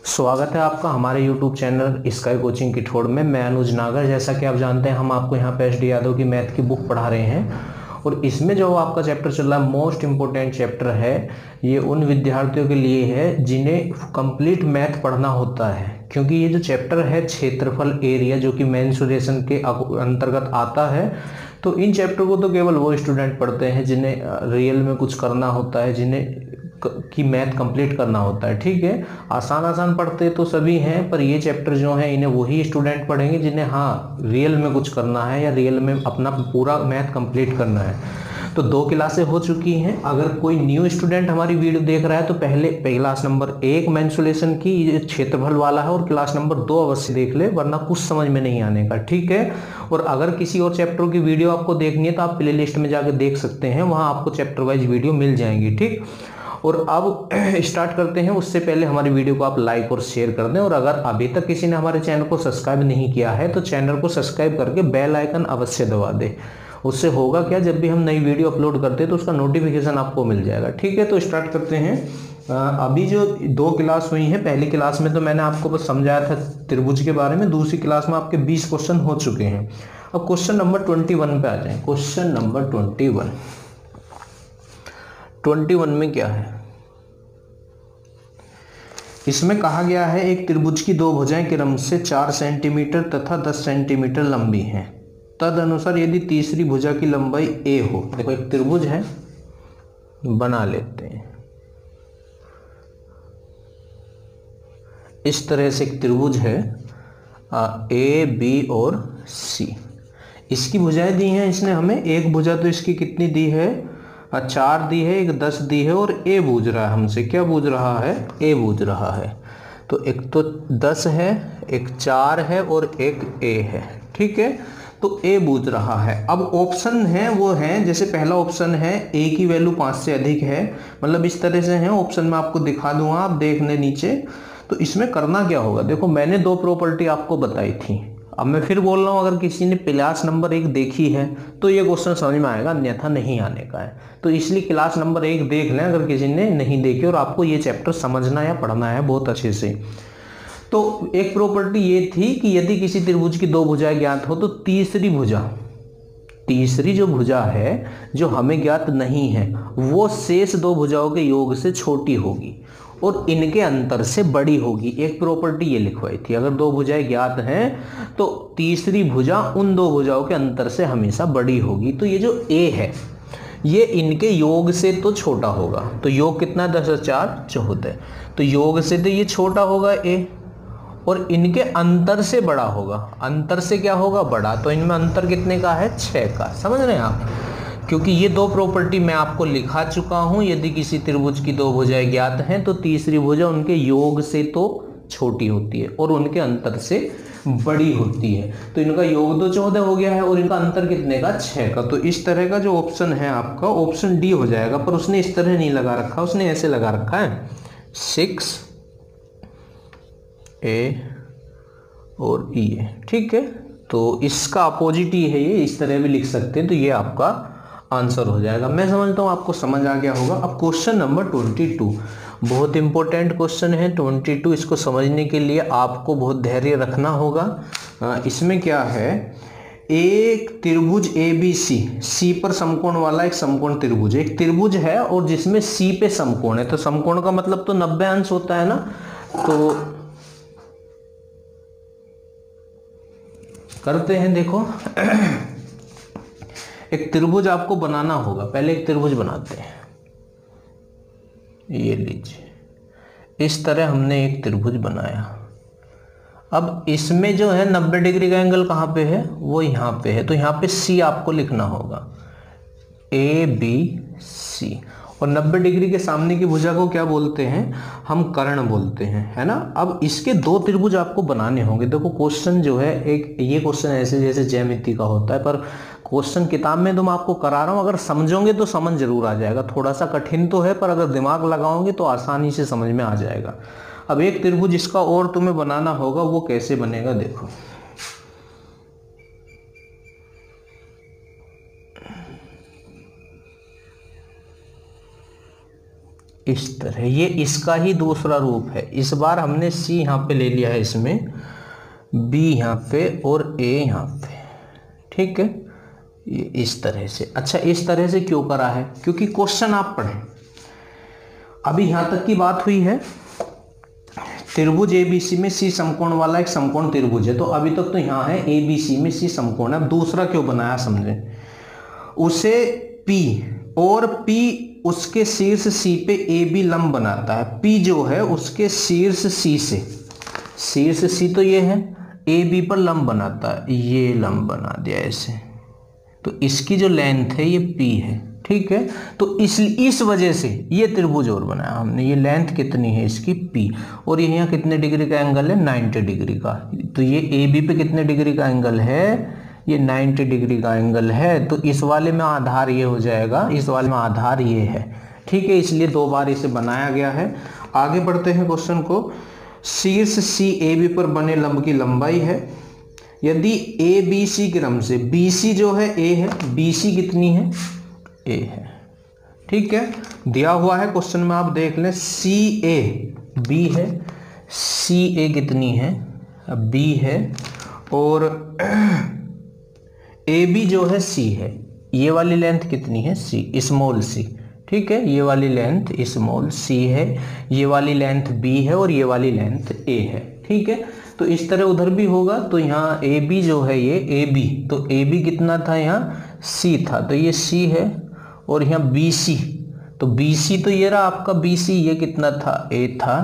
स्वागत है आपका हमारे YouTube चैनल स्काई कोचिंग की ठोड़ में। मैं अनुज नागर। जैसा कि आप जानते हैं हम आपको यहाँ पे एस डी यादव की मैथ की बुक पढ़ा रहे हैं और इसमें जो आपका चैप्टर चल रहा है मोस्ट इम्पोर्टेंट चैप्टर है। ये उन विद्यार्थियों के लिए है जिन्हें कंप्लीट मैथ पढ़ना होता है, क्योंकि ये जो चैप्टर है क्षेत्रफल एरिया जो कि मेंसुरेशन के अंतर्गत आता है। तो इन चैप्टर को तो केवल वो स्टूडेंट पढ़ते हैं जिन्हें रियल में कुछ करना होता है, जिन्हें की मैथ कंप्लीट करना होता है। ठीक है, आसान आसान पढ़ते तो सभी हैं, पर ये चैप्टर जो है इन्हें वही स्टूडेंट पढ़ेंगे जिन्हें रियल में कुछ करना है या रियल में अपना पूरा मैथ कंप्लीट करना है। तो 2 क्लासें हो चुकी हैं। अगर कोई न्यू स्टूडेंट हमारी वीडियो देख रहा है तो पहले क्लास नंबर 1 मेंसुरेशन की ये क्षेत्रफल वाला है और क्लास नंबर 2 अवश्य देख ले, वरना कुछ समझ में नहीं आने का। ठीक है, और अगर किसी और चैप्टर की वीडियो आपको देखनी है तो आप प्ले लिस्ट में जाकर देख सकते हैं, वहां आपको चैप्टर वाइज वीडियो मिल जाएंगी। ठीक, और अब स्टार्ट करते हैं। उससे पहले हमारी वीडियो को आप लाइक और शेयर कर दें, और अगर अभी तक किसी ने हमारे चैनल को सब्सक्राइब नहीं किया है तो चैनल को सब्सक्राइब करके बेल आइकन अवश्य दबा दें। उससे होगा क्या, जब भी हम नई वीडियो अपलोड करते हैं तो उसका नोटिफिकेशन आपको मिल जाएगा। ठीक है, तो स्टार्ट करते हैं। अभी जो 2 क्लास हुई हैं, पहली क्लास में तो मैंने आपको बस समझाया था त्रिभुज के बारे में, दूसरी क्लास में आपके 20 क्वेश्चन हो चुके हैं। अब क्वेश्चन नंबर 21 पे आ जाए। क्वेश्चन नंबर 21 में क्या है, इसमें कहा गया है एक त्रिभुज की 2 भुजाएं क्रम से 4 सेंटीमीटर तथा 10 सेंटीमीटर लंबी हैं। तदनुसार यदि तीसरी भुजा की लंबाई a हो। देखो एक त्रिभुज है, बना लेते हैं। इस तरह से एक त्रिभुज है a b और c। इसकी भुजाएं दी हैं इसने हमें। एक भुजा तो इसकी कितनी दी है, 4 दी है, एक 10 दी है, और a बूझ रहा है हमसे। क्या बूझ रहा है, a बूझ रहा है। तो एक तो 10 है, एक 4 है और एक a है। ठीक है, तो a बूझ रहा है। अब ऑप्शन है वो है, जैसे पहला ऑप्शन है a की वैल्यू 5 से अधिक है, मतलब इस तरह से है ऑप्शन में, आपको दिखा दूंगा, आप देख लें नीचे। तो इसमें करना क्या होगा, देखो मैंने 2 प्रॉपर्टी आपको बताई थी। अब मैं फिर बोल रहा हूँ, अगर किसी ने क्लास नंबर 1 देखी है तो ये क्वेश्चन समझ में आएगा, अन्यथा नहीं आने का है। तो इसलिए क्लास नंबर 1 देख लें अगर किसी ने नहीं देखी और आपको ये चैप्टर समझना या पढ़ना है बहुत अच्छे से। तो एक प्रॉपर्टी ये थी कि यदि किसी त्रिभुज की 2 भुजाएं ज्ञात हो तो तीसरी जो भुजा है जो हमें ज्ञात नहीं है वो शेष 2 भुजाओं के योग से छोटी होगी और इनके अंतर से बड़ी होगी। एक प्रॉपर्टी ये लिखवाई थी, अगर 2 भुजाएं ज्ञात हैं तो तीसरी भुजा उन 2 भुजाओं के अंतर से हमेशा बड़ी होगी। तो ये जो a है ये इनके योग से तो छोटा होगा। तो योग कितना, 10 और 4 14। तो योग से तो ये छोटा होगा a, और इनके अंतर से बड़ा होगा। अंतर से क्या होगा, बड़ा। तो इनमें अंतर कितने का है, 6 का। समझ रहे हैं आप, क्योंकि ये 2 प्रॉपर्टी मैं आपको लिखा चुका हूं। यदि किसी त्रिभुज की 2 भुजाएं ज्ञात हैं तो तीसरी भुजा उनके योग से तो छोटी होती है और उनके अंतर से बड़ी होती है। तो इनका योग तो 14 हो गया है और इनका अंतर कितने का, 6 का। तो इस तरह का जो ऑप्शन है आपका, ऑप्शन डी हो जाएगा। पर उसने इस तरह नहीं लगा रखा, उसने ऐसे लगा रखा है 6a और e है। ठीक है, तो इसका अपोजिट ही है, ये इस तरह भी लिख सकते हैं। तो ये आपका आंसर हो जाएगा। मैं समझता हूँ आपको समझ आ गया होगा। अब क्वेश्चन नंबर 22 बहुत इंपॉर्टेंट क्वेश्चन है। 22 इसको समझने के लिए आपको बहुत धैर्य रखना होगा। इसमें क्या है, एक त्रिभुज ABC, C पर समकोण वाला एक समकोण त्रिभुज, एक त्रिभुज है और जिसमें C पे समकोण है। तो समकोण का मतलब तो 90 अंश होता है ना। तो करते हैं, देखो एक त्रिभुज आपको बनाना होगा। पहले एक त्रिभुज बनाते हैं। ये लीजिए, इस तरह हमने एक त्रिभुज बनाया। अब इसमें जो है 90 डिग्री का एंगल कहाँ पे है, वो यहाँ पे है। तो यहाँ पे C आपको लिखना होगा, ABC। और 90 डिग्री के सामने की भुजा को क्या बोलते हैं, हम कर्ण बोलते हैं, है ना। अब इसके 2 त्रिभुज आपको बनाने होंगे। देखो क्वेश्चन जो है, एक ये क्वेश्चन ऐसे जैसे ज्यामिति का होता है, पर क्वेश्चन किताब में तो मैं आपको करा रहा हूं, अगर समझोगे तो समझ जरूर आ जाएगा। थोड़ा सा कठिन तो है, पर अगर दिमाग लगाओगे तो आसानी से समझ में आ जाएगा। अब एक त्रिभुज इसका और तुम्हें बनाना होगा, वो कैसे बनेगा, देखो इस तरह, ये इसका ही दूसरा रूप है। इस बार हमने सी यहाँ पे ले लिया है, इसमें बी यहाँ पे और ए यहाँ पे, ठीक है, ये इस तरह से। अच्छा, इस तरह से क्यों करा है? क्योंकि क्वेश्चन आप पढ़ें, अभी यहाँ तक की बात हुई है त्रिभुज एबीसी में सी समकोण वाला एक समकोण त्रिभुज है, तो अभी तक तो यहाँ है एबीसी में सी समकोण है। अब दूसरा क्यों बनाया समझें, उसे पी और पी उसके शीर्ष सी पे ए बी लंब बनाता है। पी जो है उसके शीर्ष सी से, शीर्ष सी तो ये है, ए बी पर लंब बनाता है, ये लंब बना दिया ऐसे, तो इसकी जो लेंथ है ये पी है, ठीक है। तो इस वजह से ये त्रिभुज और बनाया हमने। ये लेंथ कितनी है इसकी, पी, और ये यहाँ कितने डिग्री का एंगल है, 90 डिग्री का। तो ये ए बी पे कितने डिग्री का एंगल है, ये 90 डिग्री का एंगल है। तो इस वाले में आधार ये हो जाएगा, इस वाले में आधार ये है, ठीक है। इसलिए 2 बार इसे बनाया गया है। आगे बढ़ते हैं क्वेश्चन को। शीर्ष सी ए बी पर बने लंब की लंबाई है। यदि ए बी सी क्रम से, बी सी जो है ए है, बी सी कितनी है, ए है, ठीक है। दिया हुआ है क्वेश्चन में, आप देख लें, सी ए बी है, सी ए कितनी है, बी है, और ए बी जो है सी है। ये वाली लेंथ कितनी है, सी, स्मॉल सी, ठीक है। ये वाली लेंथ स्मॉल सी है, ये वाली लेंथ बी है, और ये वाली लेंथ ए है, ठीक है। तो इस तरह उधर भी होगा। तो यहाँ ए बी जो है, ये ए बी, तो ए बी कितना था, यहाँ सी था, तो ये सी है, और यहाँ बी सी, तो बी सी तो ये रहा आपका बी सी, ये कितना था, ए था,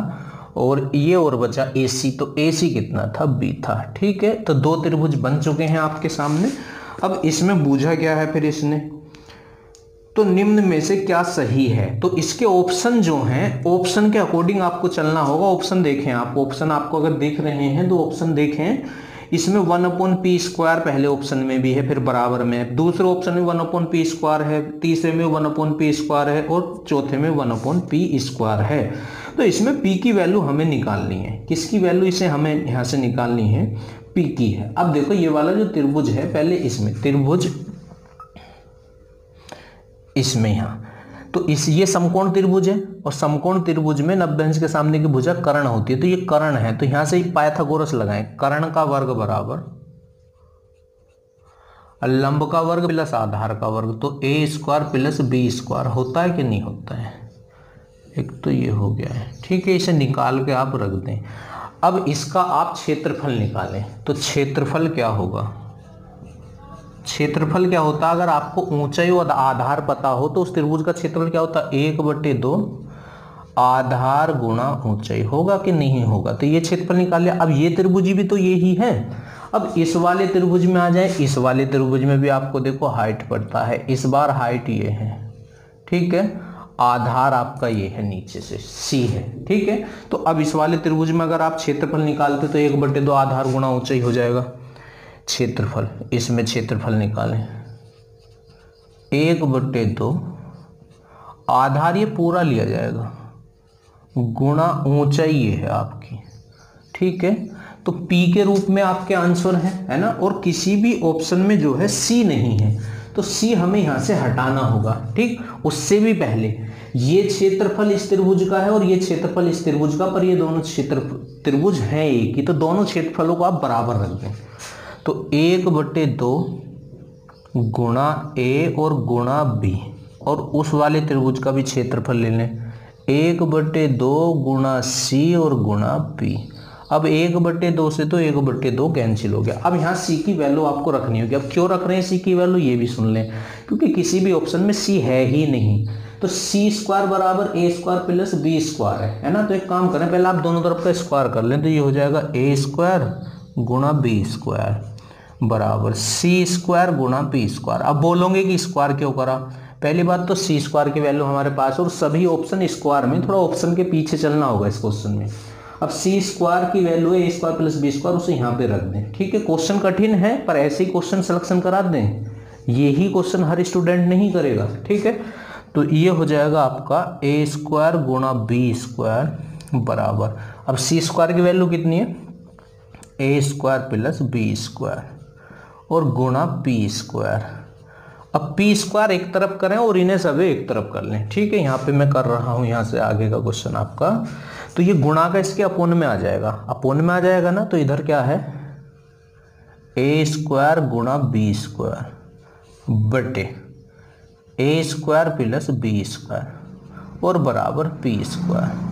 और ये और बचा ए सी, तो ए सी कितना था, बी था, ठीक है। तो 2 त्रिभुज बन चुके हैं आपके सामने। अब इसमें बूझा क्या है फिर इसने, तो निम्न में से क्या सही है। तो इसके ऑप्शन जो हैं, ऑप्शन के अकॉर्डिंग आपको चलना होगा। ऑप्शन देखें आप, ऑप्शन आपको अगर देख रहे हैं तो ऑप्शन देखें। इसमें 1/p² पहले ऑप्शन में भी है, फिर बराबर में है, दूसरे ऑप्शन में 1/p² है, तीसरे में 1/p² है, और चौथे में 1/p² है। तो इसमें p की वैल्यू हमें निकालनी है। किसकी वैल्यू इसे हमें यहाँ से निकालनी है, p की है। अब देखो ये वाला जो त्रिभुज है, पहले इसमें त्रिभुज, इसमें यहाँ, तो ये समकोण त्रिभुज है, और समकोण त्रिभुज में 90 अंश के सामने की भुजा कर्ण होती है, तो ये कर्ण है। तो यहां से पाइथागोरस लगाएं, कर्ण का वर्ग बराबर लंब का वर्ग प्लस आधार का वर्ग, तो a² प्लस b² होता है कि नहीं होता है। एक तो ये हो गया है, ठीक है। इसे निकाल के आप रख दें। अब इसका आप क्षेत्रफल निकालें, तो क्षेत्रफल क्या होगा, क्षेत्रफल क्या होता है, अगर आपको ऊंचाई और आधार पता हो तो उस त्रिभुज का क्षेत्रफल क्या होता है, 1/2 आधार गुणा ऊंचाई, होगा कि नहीं होगा। तो ये क्षेत्रफल निकाल लिया। अब ये त्रिभुज भी तो यही है। अब इस वाले त्रिभुज में आ जाए, इस वाले त्रिभुज में भी आपको देखो हाइट पड़ता है, इस बार हाइट ये है, ठीक है, आधार आपका ये है, नीचे से सी है, ठीक है। तो अब इस वाले त्रिभुज में अगर आप क्षेत्रफल निकालते तो 1/2 आधार गुणा ऊंचाई हो जाएगा। क्षेत्रफल, इसमें क्षेत्रफल निकालें, 1/2 आधार ये पूरा लिया जाएगा गुणा ऊंचाई ये है आपकी, ठीक है। तो P के रूप में आपके आंसर है ना। और किसी भी ऑप्शन में जो है C नहीं है, तो C हमें यहां से हटाना होगा, ठीक। उससे भी पहले ये क्षेत्रफल इस त्रिभुज का है और ये क्षेत्रफल इस त्रिभुज का, पर ये दोनों त्रिभुज हैं एक ही, तो दोनों क्षेत्रफलों को आप बराबर रख दें। तो 1/2 गुणा A और गुणा B, और उस वाले त्रिभुज का भी क्षेत्रफल ले लें, 1/2 गुणा C और गुणा B। अब 1/2 से तो 1/2 कैंसिल हो गया। अब यहाँ C की वैल्यू आपको रखनी होगी। अब क्यों रख रहे हैं C की वैल्यू, ये भी सुन लें, क्योंकि किसी भी ऑप्शन में C है ही नहीं। तो c² बराबर a² प्लस b² है ना। तो एक काम करें, पहले आप दोनों तरफ का स्क्वायर कर लें, तो ये हो जाएगा a² गुणा b² बराबर c² गुणा p²। अब बोलोगे कि स्क्वायर क्यों करा, पहली बात तो c² की वैल्यू हमारे पास, और सभी ऑप्शन स्क्वायर में, थोड़ा ऑप्शन के पीछे चलना होगा इस क्वेश्चन में। अब c² की वैल्यू है a² प्लस b², उसे यहाँ पे रख दें, ठीक है। क्वेश्चन कठिन है, पर ऐसे ही क्वेश्चन सिलेक्शन करा दें, यही क्वेश्चन हर स्टूडेंट नहीं करेगा, ठीक है। तो ये हो जाएगा आपका a² गुणा b² बराबर, अब c² की वैल्यू कितनी है, a² प्लस b² और गुणा p²। अब पी स्क्वायर एक तरफ करें और इन्हें सभी एक तरफ कर लें, ठीक है। यहाँ पे मैं कर रहा हूँ, यहाँ से आगे का क्वेश्चन आपका, तो ये गुणा का इसके अपोन में आ जाएगा, अपोन में आ जाएगा ना, तो इधर क्या है ए स्क्वायर गुणा बी स्क्वायर बटे ए स्क्वायर प्लस बी स्क्वायर और बराबर पी स्क्वायर।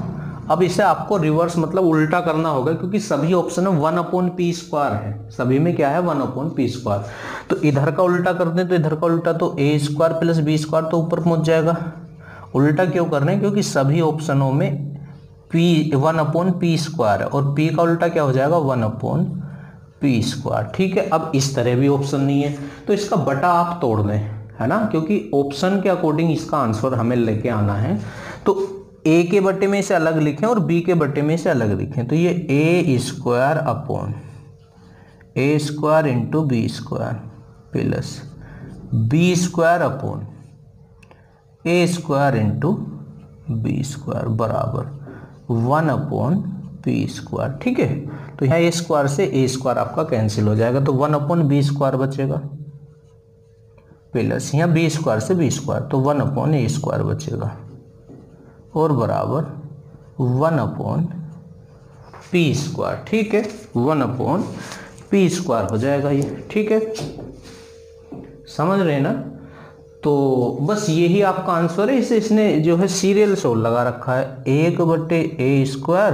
अब इसे आपको रिवर्स मतलब उल्टा करना होगा, क्योंकि सभी ऑप्शन में 1/p स्क्वायर है, सभी में क्या है 1/p स्क्वायर। तो इधर का उल्टा कर दें तो इधर का उल्टा तो ए स्क्वायर प्लस बी स्क्वायर तो ऊपर पहुंच जाएगा। उल्टा क्यों कर रहे हैं, क्योंकि सभी ऑप्शनों में p 1/p स्क्वायर है और p का उल्टा क्या हो जाएगा 1/p स्क्वायर, ठीक है। अब इस तरह भी ऑप्शन नहीं है तो इसका बटा आप तोड़ दें, है ना, क्योंकि ऑप्शन के अकॉर्डिंग इसका आंसर हमें लेके आना है। तो ए के बटे में इसे अलग लिखें और बी के बटे में इसे अलग लिखें, तो ये a square upon a square into b square plus b square upon a square into b square बराबर 1/p स्क्वायर, ठीक है। तो यहाँ ए स्क्वायर से ए स्क्वायर आपका कैंसिल हो जाएगा, तो 1/b स्क्वायर बचेगा प्लस यहाँ बी स्क्वायर से बी स्क्वायर तो 1/a स्क्वायर बचेगा और बराबर 1/p स्क्वायर, ठीक है, 1/p स्क्वायर हो जाएगा ये, ठीक है, समझ रहे हैं ना। तो बस यही आपका आंसर है। इसे इसने जो है सीरियल सोल्व लगा रखा है 1/a स्क्वायर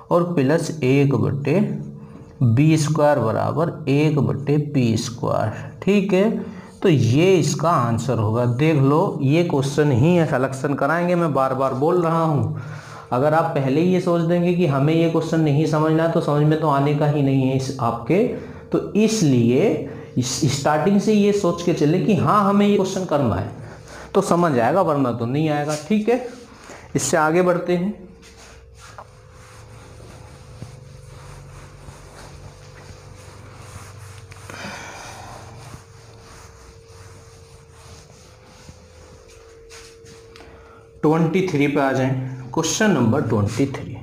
और प्लस 1/b स्क्वायर बराबर 1/p स्क्वायर, ठीक है। तो ये इसका आंसर होगा। देख लो ये क्वेश्चन ही है, सिलेक्शन कराएंगे, मैं बार बार बोल रहा हूँ। अगर आप पहले ही ये सोच देंगे कि हमें ये क्वेश्चन नहीं समझना तो समझ में तो आने का ही नहीं है इस आपके, तो इसलिए स्टार्टिंग से ये सोच के चले कि हाँ हमें ये क्वेश्चन करना है तो समझ आएगा, वरना तो नहीं आएगा, ठीक है। इससे आगे बढ़ते हैं। ट्वेंटी 23 पे आ जाएं। Question number 23।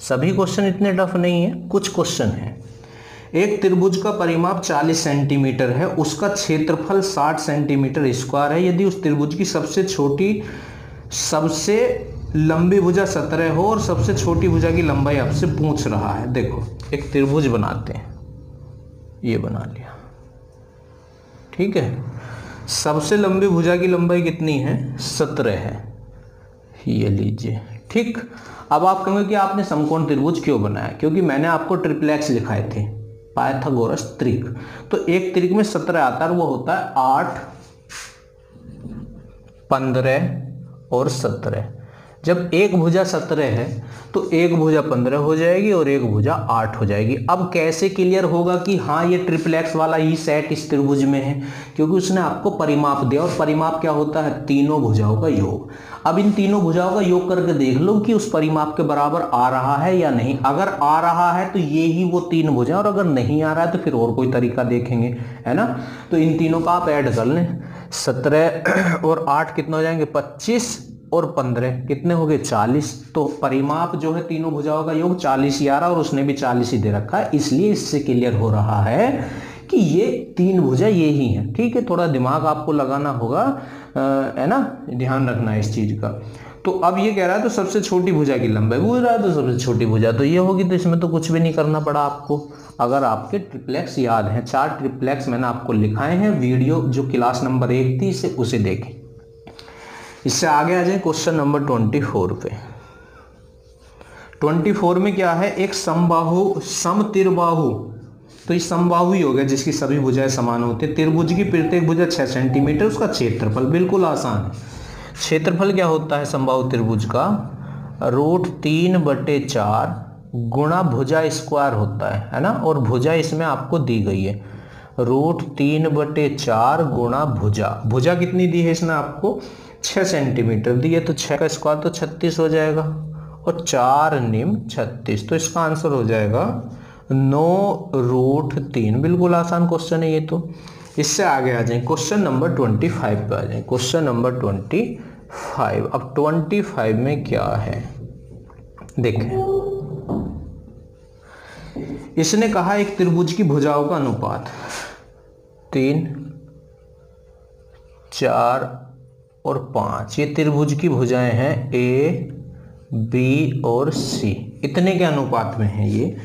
सभी क्वेश्चन इतने टफ नहीं है, कुछ क्वेश्चन है। एक त्रिभुज का परिमाप 40 सेंटीमीटर है, उसका क्षेत्रफल 60 सेंटीमीटर स्क्वायर है। यदि उस त्रिभुज की सबसे सबसे लंबी भुजा 17 हो और सबसे छोटी भुजा की लंबाई आपसे पूछ रहा है। देखो एक त्रिभुज बनाते हैं, ये बना लिया, ठीक है। सबसे लंबी भुजा की लंबाई कितनी है 17 है, ये लीजिए, ठीक। अब आप कहेंगे कि आपने समकोण त्रिभुज क्यों बनाया, क्योंकि मैंने आपको ट्रिप्लेक्स लिखाए थे, पाइथागोरस त्रिक। तो एक त्रिक में 17 आता है, वो होता है 8, 15 और 17। जब एक भुजा 17 है तो एक भुजा 15 हो जाएगी और एक भुजा 8 हो जाएगी। अब कैसे क्लियर होगा कि हाँ ये ट्रिप्लेक्स वाला ही सेट इस त्रिभुज में है, क्योंकि उसने आपको परिमाप दिया, और परिमाप क्या होता है तीनों भुजाओं का योग। अब इन तीनों भुजाओं का योग करके देख लो कि उस परिमाप के बराबर आ रहा है या नहीं। अगर आ रहा है तो ये ही वो तीन भुजा, और अगर नहीं आ रहा है तो फिर और कोई तरीका देखेंगे, है ना। तो इन तीनों का आप ऐड कर लें, 17 और 8 कितने हो जाएंगे 25 और 15 कितने हो गए 40। तो परिमाप जो है तीनों भुजाओं का योग 40 ही आ रहा है, और उसने भी 40 ही दे रखा है, इसलिए इससे क्लियर हो रहा है कि ये तीन भुजा ये ही है, ठीक है। थोड़ा दिमाग आपको लगाना होगा, है ना, ध्यान रखना है इस चीज का। तो अब ये कह रहा है तो सबसे छोटी भुजा की लंबाई पूछ रहा है, तो सबसे छोटी भुजा तो ये होगी, तो इसमें तो कुछ भी नहीं करना पड़ा आपको। अगर आपके ट्रिप्लेक्स याद हैं, 4 ट्रिप्लेक्स मैंने आपको लिखाए हैं, वीडियो जो क्लास नंबर 1 थी उसे देखें। इससे आगे आ जाए क्वेश्चन नंबर 24 पे। 24 में क्या है, एक समबाहु समतिरबाहु, तो इस समबाहु ही हो गया जिसकी सभी भुजाएं समान होती है। त्रिभुज की प्रत्येक भुजा 6 सेंटीमीटर, उसका क्षेत्रफल बिल्कुल आसान है। क्षेत्रफल क्या होता है समबाहु त्रिभुज का, √3/4 गुणा भुजा स्क्वायर होता है ना, और भुजा इसमें आपको दी गई है √3/4 गुणा भुजा कितनी दी है इसने आपको 6 सेंटीमीटर दी है, तो 6 का स्क्वायर तो 36 हो जाएगा, और 4 निम 36, तो इसका आंसर हो जाएगा 9√3। बिल्कुल आसान क्वेश्चन है ये तो। इससे आगे आ जाए क्वेश्चन नंबर 25 पे आ जाए। Question number 25। अब 25 में क्या है देखें, इसने कहा एक त्रिभुज की भुजाओं का अनुपात 3, 4 और 5, ये त्रिभुज की भुजाएं हैं ए, बी और सी, इतने के अनुपात में है ये।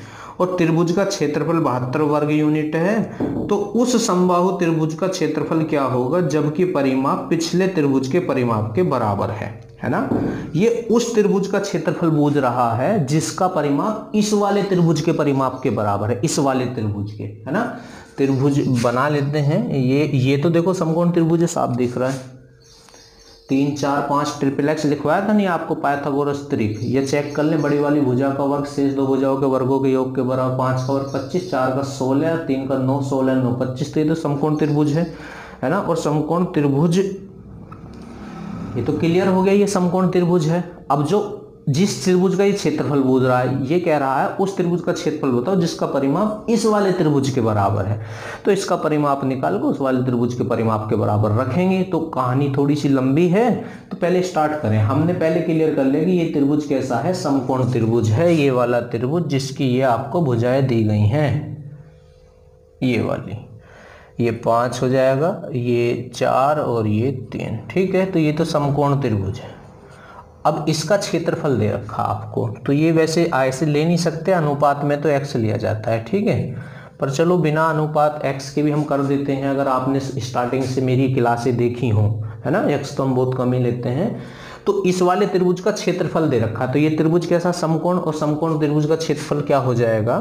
और त्रिभुज का क्षेत्रफल 72 वर्ग यूनिट है। तो उस समबाहु त्रिभुज का क्षेत्रफल क्या होगा जबकि परिमाप पिछले त्रिभुज के परिमाप के बराबर है ना। ये उस त्रिभुज का क्षेत्रफल बूझ रहा है जिसका परिमाप इस वाले त्रिभुज के परिमाप के बराबर है, इस वाले त्रिभुज के, है ना। त्रिभुज बना लेते हैं। ये तो देखो समकोण त्रिभुज साफ दिख रहा है। 3 4 5 ट्रिपल एक्स लिखवाया था नहीं आपको, पाइथागोरस त्रिक। ये चेक कर लें, बड़ी वाली भुजा का वर्ग शेष दो भुजाओं के वर्गों के योग के बराबर, 5 का वर्ग 25, 4 का 16, 3 का 9, 16 9 25। तो ये तो समकोण त्रिभुज है ना। और समकोण त्रिभुज ये तो क्लियर हो गया, ये समकोण त्रिभुज है। अब जो जिस त्रिभुज का ये क्षेत्रफल बूझ रहा है, ये कह रहा है उस त्रिभुज का क्षेत्रफल बताओ जिसका परिमाप इस वाले त्रिभुज के बराबर है। तो इसका परिमाप निकाल कर उस वाले त्रिभुज के परिमाप के बराबर रखेंगे। तो कहानी थोड़ी सी लंबी है, तो पहले स्टार्ट करें। हमने पहले क्लियर कर लिया कि ये त्रिभुज कैसा है, समकोण त्रिभुज है। ये वाला त्रिभुज जिसकी ये आपको भुजाएं दी गई हैं, ये वाली, ये 5 हो जाएगा, ये 4 और ये 3, ठीक है। तो ये तो समकोण त्रिभुज है। अब इसका क्षेत्रफल दे रखा आपको, तो ये वैसे ऐसे ले नहीं सकते, अनुपात में तो x लिया जाता है, ठीक है। पर चलो बिना अनुपात x के भी हम कर देते हैं, अगर आपने स्टार्टिंग से मेरी क्लासें देखी हो, है ना। x तो हम बहुत कम ही लेते हैं। तो इस वाले त्रिभुज का क्षेत्रफल दे रखा, तो ये त्रिभुज कैसा, समकोण, और समकोण त्रिभुज का क्षेत्रफल क्या हो जाएगा,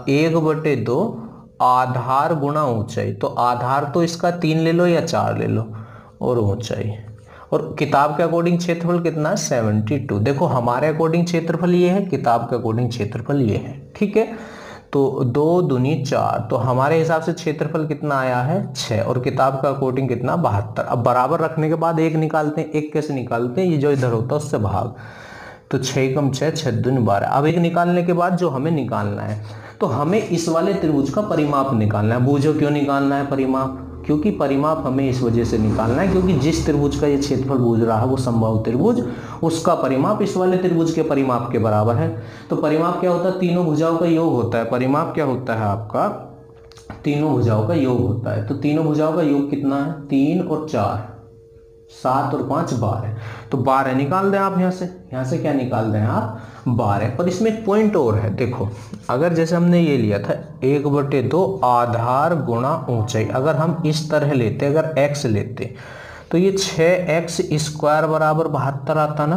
1/2 आधार गुणा ऊंचाई। तो आधार तो इसका 3 ले लो या 4 ले लो, और ऊंचाई। और किताब के अकॉर्डिंग क्षेत्रफल कितना है, 72। देखो हमारे अकॉर्डिंग क्षेत्रफल ये है, किताब के अकॉर्डिंग क्षेत्रफल ये है, ठीक है। तो 2 दूनी 4, तो हमारे हिसाब से क्षेत्रफल कितना आया है, 6, और किताब का अकॉर्डिंग कितना, 72। अब बराबर रखने के बाद 1 निकालते हैं। 1 कैसे निकालते हैं, ये जो इधर होता है उससे भाग, तो 6 कम 6, 6 दूनी 12। अब 1 निकालने के बाद जो हमें निकालना है, तो हमें इस वाले त्रिभुज का परिमाप निकालना है। बूझो क्यों निकालना है परिमाप, क्योंकि परिमाप हमें इस वजह से निकालना है क्योंकि जिस त्रिभुज का ये क्षेत्रफल बूझ रहा है वो समबाहु त्रिभुज, उसका परिमाप इस वाले त्रिभुज के परिमाप के बराबर है। तो परिमाप क्या होता है, तीनों भुजाओं का योग होता है। परिमाप क्या होता है आपका, तीनों भुजाओं का योग होता है। तो तीनों भुजाओं का योग कितना है, 3 और 4, 7 और 5 12। तो 12 निकाल दें आप। यहाँ से क्या निकाल दें आप, 12। पर इसमें एक पॉइंट और है, देखो अगर जैसे हमने ये लिया था 1/2 आधार गुणा ऊंचाई, अगर हम इस तरह लेते, अगर x लेते, तो ये 6x² बराबर 72 आता ना।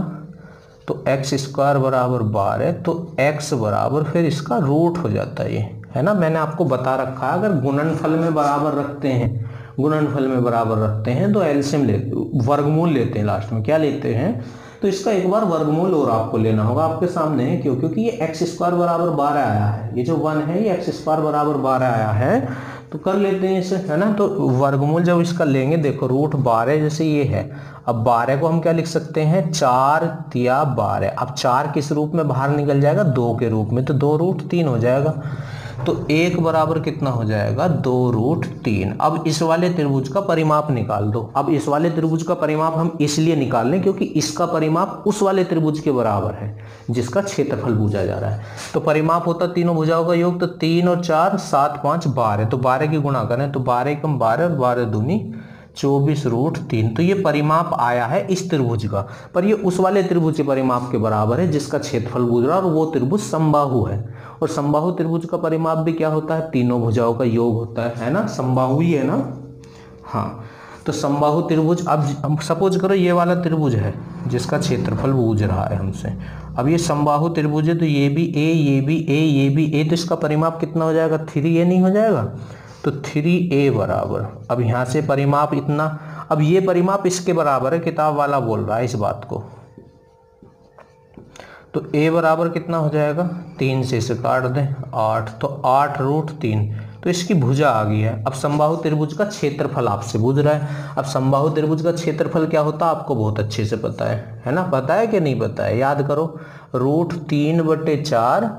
तो x² बराबर 12, तो x बराबर फिर इसका रूट हो जाता है, ये है ना। मैंने आपको बता रखा है अगर गुणनफल में बराबर रखते हैं, गुणनफल में बराबर रखते हैं तो एलसीएम वर्गमूल लेते हैं, लास्ट में क्या लेते हैं, तो इसका एक बार वर्गमूल और आपको लेना होगा। आपके सामने है, क्यों, क्योंकि ये x² बराबर 12 आया है, ये जो 1 है ये x² बराबर 12 आया है। तो कर लेते हैं इसे, है ना। तो वर्गमूल जब इसका लेंगे, देखो √12 जैसे ये है। अब 12 को हम क्या लिख सकते हैं, 4 तिया 12। अब 4 किस रूप में बाहर निकल जाएगा, 2 के रूप में, तो 2√3 हो जाएगा। तो 1 बराबर कितना हो जाएगा, 2√3। अब इस वाले त्रिभुज का परिमाप निकाल दो। अब इस वाले त्रिभुज का परिमाप हम इसलिए निकाल लें क्योंकि इसका परिमाप उस वाले त्रिभुज के बराबर है जिसका क्षेत्रफल पूछा जा रहा है। तो परिमाप होता तीनों भुजाओं का योग, तो 3 और 4 7 5 12। तो 12 की गुणा करें तो 12 कम 12 और 12 दूनी 24√3। तो ये परिमाप आया है इस त्रिभुज का, पर ये उस वाले त्रिभुज के परिमाप के बराबर है जिसका क्षेत्रफल पूछ रहा है, और वो त्रिभुज समबाहु है। और समबाहु त्रिभुज का परिमाप भी क्या होता है, तीनों भुजाओं का योग होता है ना। समबाहु ही है ना, हाँ। तो समबाहु त्रिभुज, अब सपोज करो ये वाला त्रिभुज है जिसका क्षेत्रफल पूछ रहा है हमसे। अब ये समबाहु त्रिभुज है, तो ये भी a, ये भी a, ये भी a, तो इसका परिमाप कितना हो जाएगा, 3a नहीं हो जाएगा। तो 3a बराबर, अब यहाँ से परिमाप इतना, अब ये परिमाप इसके बराबर है, किताब वाला बोल रहा है इस बात को। तो a बराबर कितना हो जाएगा, 3 से इसे काट दें 8, तो 8√3। तो इसकी भुजा आ गई है। अब समबाहु त्रिभुज का क्षेत्रफल आपसे पूछ रहा है। अब समबाहु त्रिभुज का क्षेत्रफल क्या होता है आपको बहुत अच्छे से पता है ना। पता है कि नहीं पता है, याद करो, √3/4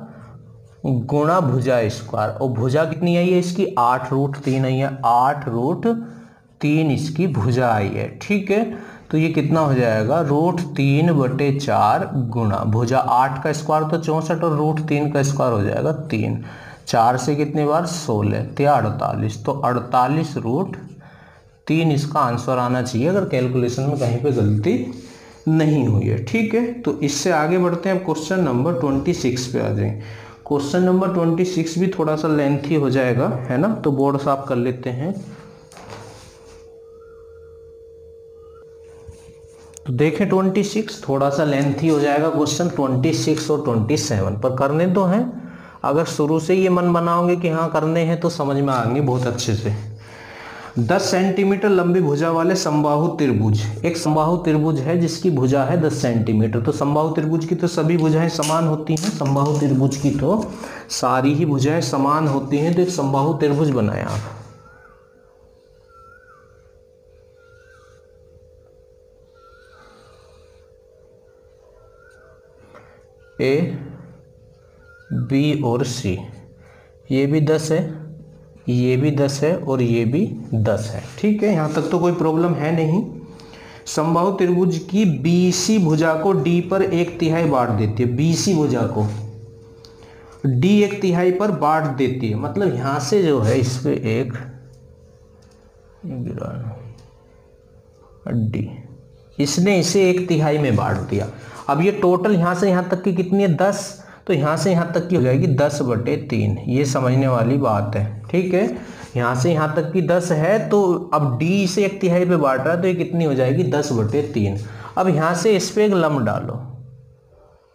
गुणा भुजा स्क्वायर, और भुजा कितनी आई है इसकी, 8√3 आई है। 8√3 इसकी भुजा आई है, ठीक है। तो ये कितना हो जाएगा, √3/4 गुणा भुजा 8 का स्क्वायर तो 64, और √3 का स्क्वायर हो जाएगा 3। 4 से कितनी बार 16, 48, तो 48√3 3 इसका आंसर आना चाहिए अगर कैलकुलेशन में कहीं पे गलती नहीं हुई है। ठीक है, तो इससे आगे बढ़ते हैं। अब क्वेश्चन नंबर 26 पे आ जाएं। क्वेश्चन नंबर 26 भी थोड़ा सा लेंथी हो जाएगा, है ना, तो बोर्ड साफ कर लेते हैं। तो देखें 26 थोड़ा सा लेंथी हो जाएगा क्वेश्चन 26 और 27, पर करने तो हैं। अगर शुरू से ये मन बनाओगे कि हाँ करने हैं तो समझ में आएंगे बहुत अच्छे से। 10 सेंटीमीटर लंबी भुजा वाले समबाहु त्रिभुज, एक समबाहु त्रिभुज है जिसकी भुजा है 10 सेंटीमीटर। तो समबाहु त्रिभुज की तो सभी भुजाएं समान होती हैं, समबाहु त्रिभुज की तो सारी ही भुजाएं समान होती हैं। तो एक समबाहु त्रिभुज बनाया आप। ए, बी और सी, ये भी 10 है, ये भी 10 है और ये भी 10 है। ठीक है, यहाँ तक तो कोई प्रॉब्लम है नहीं। समबाहु त्रिभुज की बीसी भुजा को डी पर 1/3 बांट देती है। बीसी भुजा को डी 1/3 पर बांट देती है, मतलब यहाँ से जो है इस पे एक डी, इसने इसे 1/3 में बांट दिया। अब ये टोटल यहाँ से यहाँ तक की कितनी है 10, तो यहाँ से यहाँ तक की हो जाएगी 10/3। ये समझने वाली बात है। ठीक है, यहाँ से यहाँ तक की 10 है, तो अब डी इसे 1/3 पे बांट रहा है, तो ये कितनी हो जाएगी 10/3। अब यहाँ से इस पे एक लंब डालो।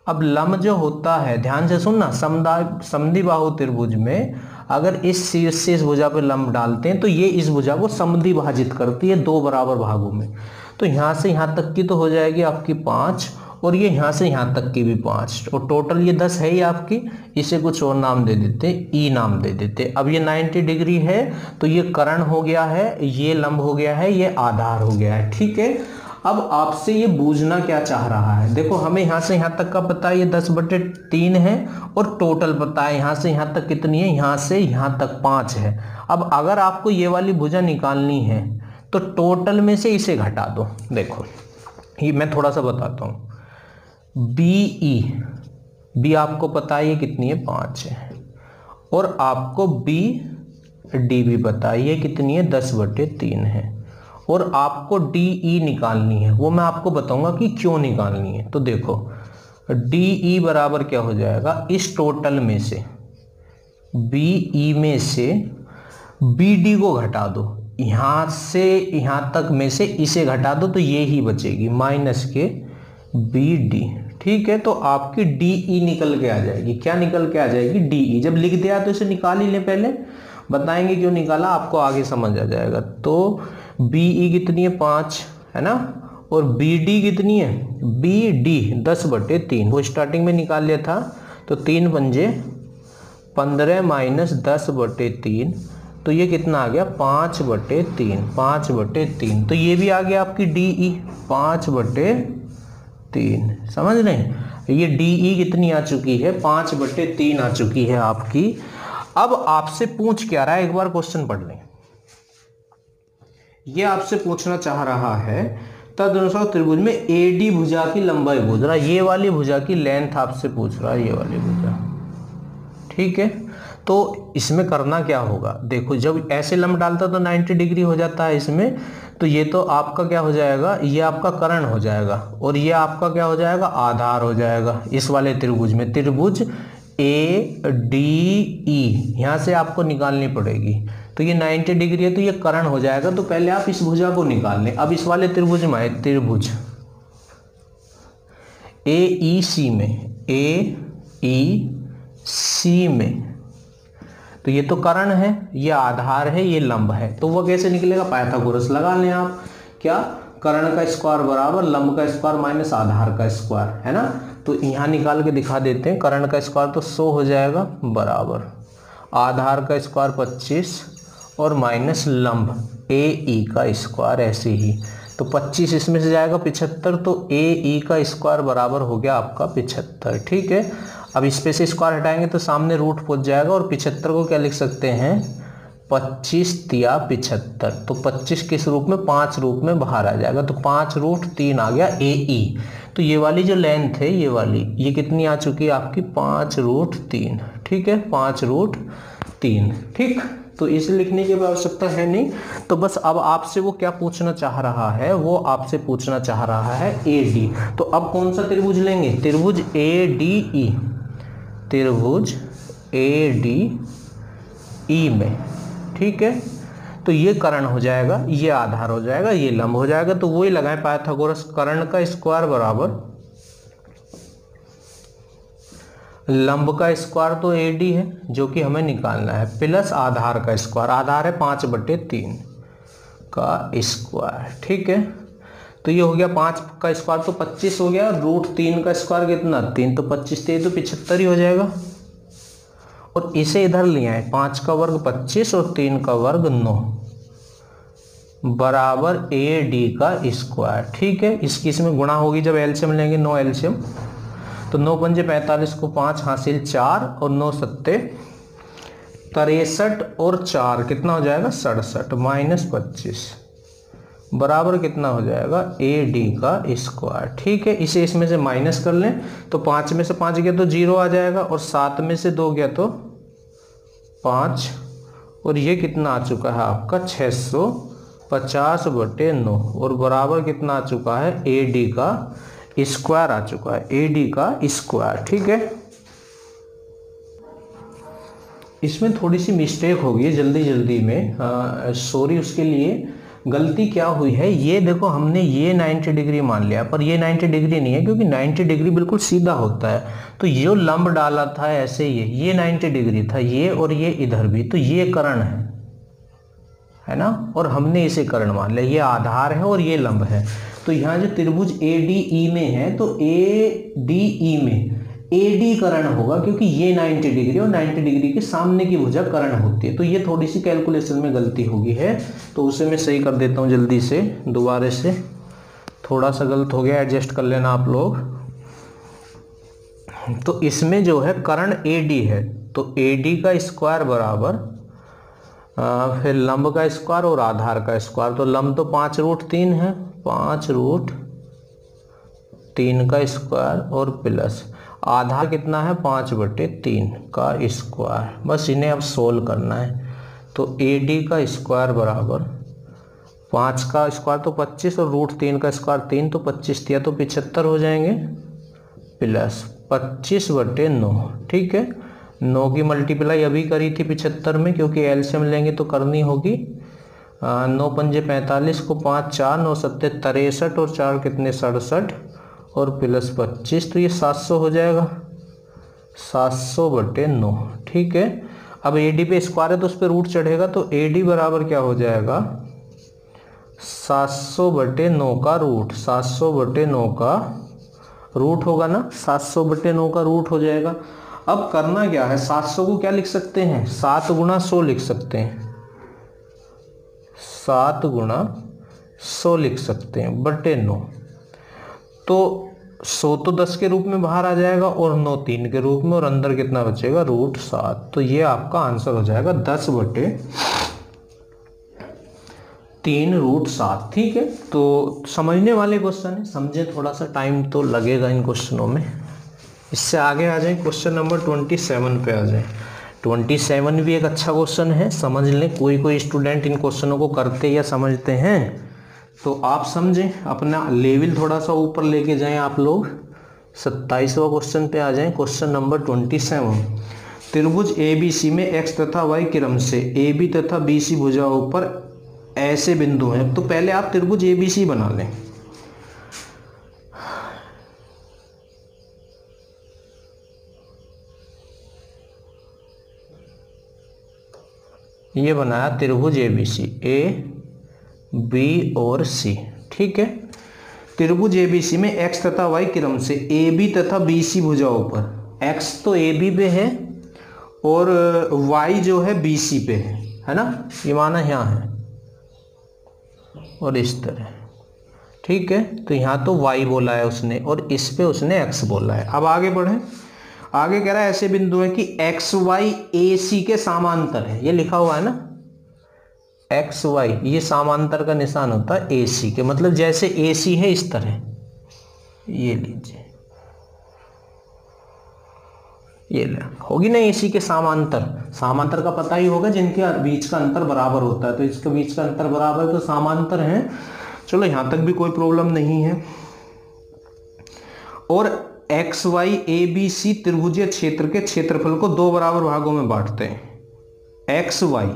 अब लंब जो होता है, ध्यान से सुनना, समद्विबाहु त्रिभुज में अगर इस शीर्ष से इस भुजा पे लंब डालते हैं तो ये इस भुजा को समद्विभाजित करती है 2 बराबर भागों में। तो यहाँ से यहाँ तक की तो हो जाएगी आपकी 5, और ये यहाँ से यहाँ तक की भी 5, और टोटल ये 10 है ही आपकी। इसे कुछ और नाम दे देते, ई नाम दे देते। अब ये 90 डिग्री है, तो ये कर्ण हो गया है, ये लंब हो गया है, ये आधार हो गया है। ठीक है, अब आपसे ये बूझना क्या चाह रहा है, देखो हमें यहाँ से यहाँ तक का पता है ये 10/3 है, और टोटल पता है यहाँ से यहाँ तक कितनी है, यहाँ से यहाँ तक 5 है। अब अगर आपको ये वाली भुजा निकालनी है तो टोटल में से इसे घटा दो। देखो ये मैं थोड़ा सा बताता हूँ। बी आपको पता है ये कितनी है 5 है, और आपको बी डी भी पता है ये कितनी है 10/3 है, और आपको डी ई निकालनी है। वो मैं आपको बताऊंगा कि क्यों निकालनी है। तो देखो डी ई बराबर क्या हो जाएगा, इस टोटल में से बी ई में से बी डी को घटा दो, यहाँ से यहाँ तक में से इसे घटा दो, तो ये ही बचेगी माइनस के बी डी। ठीक है, तो आपकी डी ई निकल के आ जाएगी। क्या निकल के आ जाएगी, डी ई। जब लिख दिया तो इसे निकाल ही लें, पहले बताएंगे क्यों निकाला, आपको आगे समझ आ जाएगा। तो बी ई कितनी है 5 है ना, और बी डी कितनी है, बी डी 10/3, वो स्टार्टिंग में निकाल लिया था। तो 3 पंजे 15 माइनस 10/3, तो ये कितना आ गया 5/3, 5/3। तो ये भी आ गया आपकी डी ई 5/3, समझ रहे हैं। ये डी ई कितनी आ चुकी है 5/3 आ चुकी है आपकी। अब आपसे पूछ क्या रहा है, एक बार क्वेश्चन पढ़ लें। ये आपसे पूछना चाह रहा है तदनुसार त्रिभुज में एडी भुजा की लंबाई पूछ रहा है, ये वाली भुजा की लेंथ आपसे पूछ रहा है, ये वाली भुजा। ठीक है, तो इसमें करना क्या होगा, देखो जब ऐसे लंब डालता तो 90 डिग्री हो जाता है इसमें, तो ये तो आपका क्या हो जाएगा, ये आपका कर्ण हो जाएगा, और ये आपका क्या हो जाएगा, आधार हो जाएगा इस वाले त्रिभुज में। त्रिभुज ए डी ई यहाँ से आपको निकालनी पड़ेगी। तो ये 90 डिग्री है, तो ये कर्ण हो जाएगा। तो पहले आप इस भुजा को निकाल लें। अब इस वाले त्रिभुज में है, त्रिभुज ए ई सी में, ए ई सी में, तो ये तो कर्ण है, ये आधार है, ये लंब है। तो वो कैसे निकलेगा, पाइथागोरस लगा लें आप। क्या, कर्ण का स्क्वायर बराबर लंब का स्क्वायर माइनस आधार का स्क्वायर, है ना। तो यहाँ निकाल के दिखा देते हैं। कर्ण का स्क्वायर तो 100 हो जाएगा बराबर आधार का स्क्वायर 25 और माइनस लंब ए ई का स्क्वायर ऐसे ही। तो 25 इसमें से जाएगा 75, तो ए ई का स्क्वायर बराबर हो गया आपका 75। ठीक है, अब इस पे से स्क्वायर हटाएंगे तो सामने रूट पहुंच जाएगा, और 75 को क्या लिख सकते हैं 25 तिया 75। तो 25 किस रूप में, 5 रूप में बाहर आ जाएगा। तो 5√3 आ गया ए ई। तो ये वाली जो लेंथ है, ये वाली, ये कितनी आ चुकी है आपकी 5√3। ठीक है, 5√3। ठीक, तो इसे लिखने की आवश्यकता है नहीं। तो बस अब आपसे वो क्या पूछना चाह रहा है, वो आपसे पूछना चाह रहा है AD। तो अब कौन सा त्रिभुज लेंगे, त्रिभुज ADE, त्रिभुज ADE में, ठीक है। तो ये कर्ण हो जाएगा, ये आधार हो जाएगा, ये लंब हो जाएगा। तो वही लगाएं पाइथागोरस, कर्ण का स्क्वायर बराबर लंब का स्क्वायर तो AD है जो कि हमें निकालना है, प्लस आधार का स्क्वायर, आधार है 5/3 का स्क्वायर, ठीक है। तो ये हो गया 5 का स्क्वायर तो 25 हो गया, √3 का स्क्वायर कितना 3, तो 25 तो 75 ही हो जाएगा। और इसे इधर ले आए, 5 का वर्ग 25 और 3 का वर्ग 9 बराबर AD का स्क्वायर, ठीक है। इसकी इसमें गुणा होगी जब एलसीएम लेंगे, 9 एलसीएम, तो 9 पंजे 45 को 5 हासिल 4 और 9 सत्ते 63 और 4 कितना हो जाएगा 67 माइनस 25 बराबर कितना हो जाएगा AD का स्क्वायर, ठीक है। इसे इसमें से माइनस कर लें तो 5 में से 5 गया तो 0 आ जाएगा, और 7 में से 2 गया तो 5, और ये कितना आ चुका है आपका 650/9, और बराबर कितना आ चुका है AD का स्क्वायर आ चुका है, AD का स्क्वायर, ठीक है। इसमें थोड़ी सी मिस्टेक होगी जल्दी में, सॉरी उसके लिए। गलती क्या हुई है, ये देखो हमने ये 90 डिग्री मान लिया, पर ये 90 डिग्री नहीं है, क्योंकि 90 डिग्री बिल्कुल सीधा होता है। तो ये लंब डाला था ऐसे, ये 90 डिग्री था, ये और ये इधर भी, तो ये कर्ण है ना, और हमने इसे कर्ण मान लिया, ये आधार है और ये लंब है। तो यहाँ जो त्रिभुज ADE में है, तो ADE में AD कर्ण होगा, क्योंकि ये 90 डिग्री और 90 डिग्री के सामने की भुजा कर्ण होती है। तो ये थोड़ी सी कैलकुलेशन में गलती होगी है, तो उसे मैं सही कर देता हूँ जल्दी से, दोबारा से। थोड़ा सा गलत हो गया, एडजस्ट कर लेना आप लोग। तो इसमें जो है कर्ण AD है, तो AD का स्क्वायर बराबर फिर लंब का स्क्वायर और आधार का स्क्वायर। तो लंब तो 5√3 है, 5√3 का स्क्वायर और प्लस आधार कितना है 5/3 का स्क्वायर। बस इन्हें अब सोल्व करना है। तो AD का स्क्वायर बराबर 5 का स्क्वायर तो 25 और √3 का स्क्वायर 3, तो 25 दिया तो 75 हो जाएंगे, प्लस 25/9, ठीक है। 9 की मल्टीप्लाई अभी करी थी 75 में, क्योंकि एलसीएम लेंगे तो करनी होगी। 9 पंजे 45 को 5 4 9 सत्ते 63 और 4 कितने 67 और प्लस 25, तो ये 700 हो जाएगा, 700/9, ठीक है। अब AD पे स्क्वायर है तो उस पर रूट चढ़ेगा, तो AD बराबर क्या हो जाएगा 700/9 का रूट, 700/9 का रूट होगा ना, 700/9 का रूट हो जाएगा। अब करना क्या है, 700 को क्या लिख सकते हैं 7 गुणा 100 लिख सकते हैं, 7 गुणा 100 लिख सकते हैं बटे 9। तो 100 तो 10 के रूप में बाहर आ जाएगा और 9 3 के रूप में, और अंदर कितना बचेगा √7। तो ये आपका आंसर हो जाएगा 10/3√7, ठीक है। तो समझने वाले क्वेश्चन है, समझे, थोड़ा सा टाइम तो लगेगा इन क्वेश्चनों में। इससे आगे आ जाए, क्वेश्चन नंबर 27 पे आ जाए। 27 भी एक अच्छा क्वेश्चन है, समझ लें। कोई स्टूडेंट इन क्वेश्चनों को करते या समझते हैं, तो आप समझें, अपना लेवल थोड़ा सा ऊपर लेके जाएं आप लोग। 27वां क्वेश्चन पे आ जाएं। क्वेश्चन नंबर 27, त्रिभुज ABC में x तथा y क्रम से AB तथा BC भुजाओं पर ऐसे बिंदु हैं। तो पहले आप त्रिभुज ABC बना लें। ये बनाया त्रिभुज ABC, A B और C, ठीक है। त्रिभुज ABC में x तथा y क्रम से AB तथा BC भुजाओं पर, x तो AB पे है और y जो है BC पे है ना, ये माना यहाँ है और इस तरह, ठीक है। तो यहाँ तो y बोला है उसने और इस पे उसने x बोला है। अब आगे बढ़ें। आगे कह रहा है ऐसे बिंदु है कि XY AC के समांतर है, ये लिखा हुआ है ना, XY ये समांतर का निशान होता है AC के, मतलब जैसे AC है इस तरह, ये लीजिए ये होगी ना इसी के समांतर, समांतर का पता ही होगा, जिनके बीच का अंतर बराबर होता है, तो इसके बीच का अंतर बराबर तो समांतर है। चलो यहां तक भी कोई प्रॉब्लम नहीं है। और X Y A B C त्रिभुजीय क्षेत्र के क्षेत्रफल को दो बराबर भागों में बांटते हैं। एक्स वाई,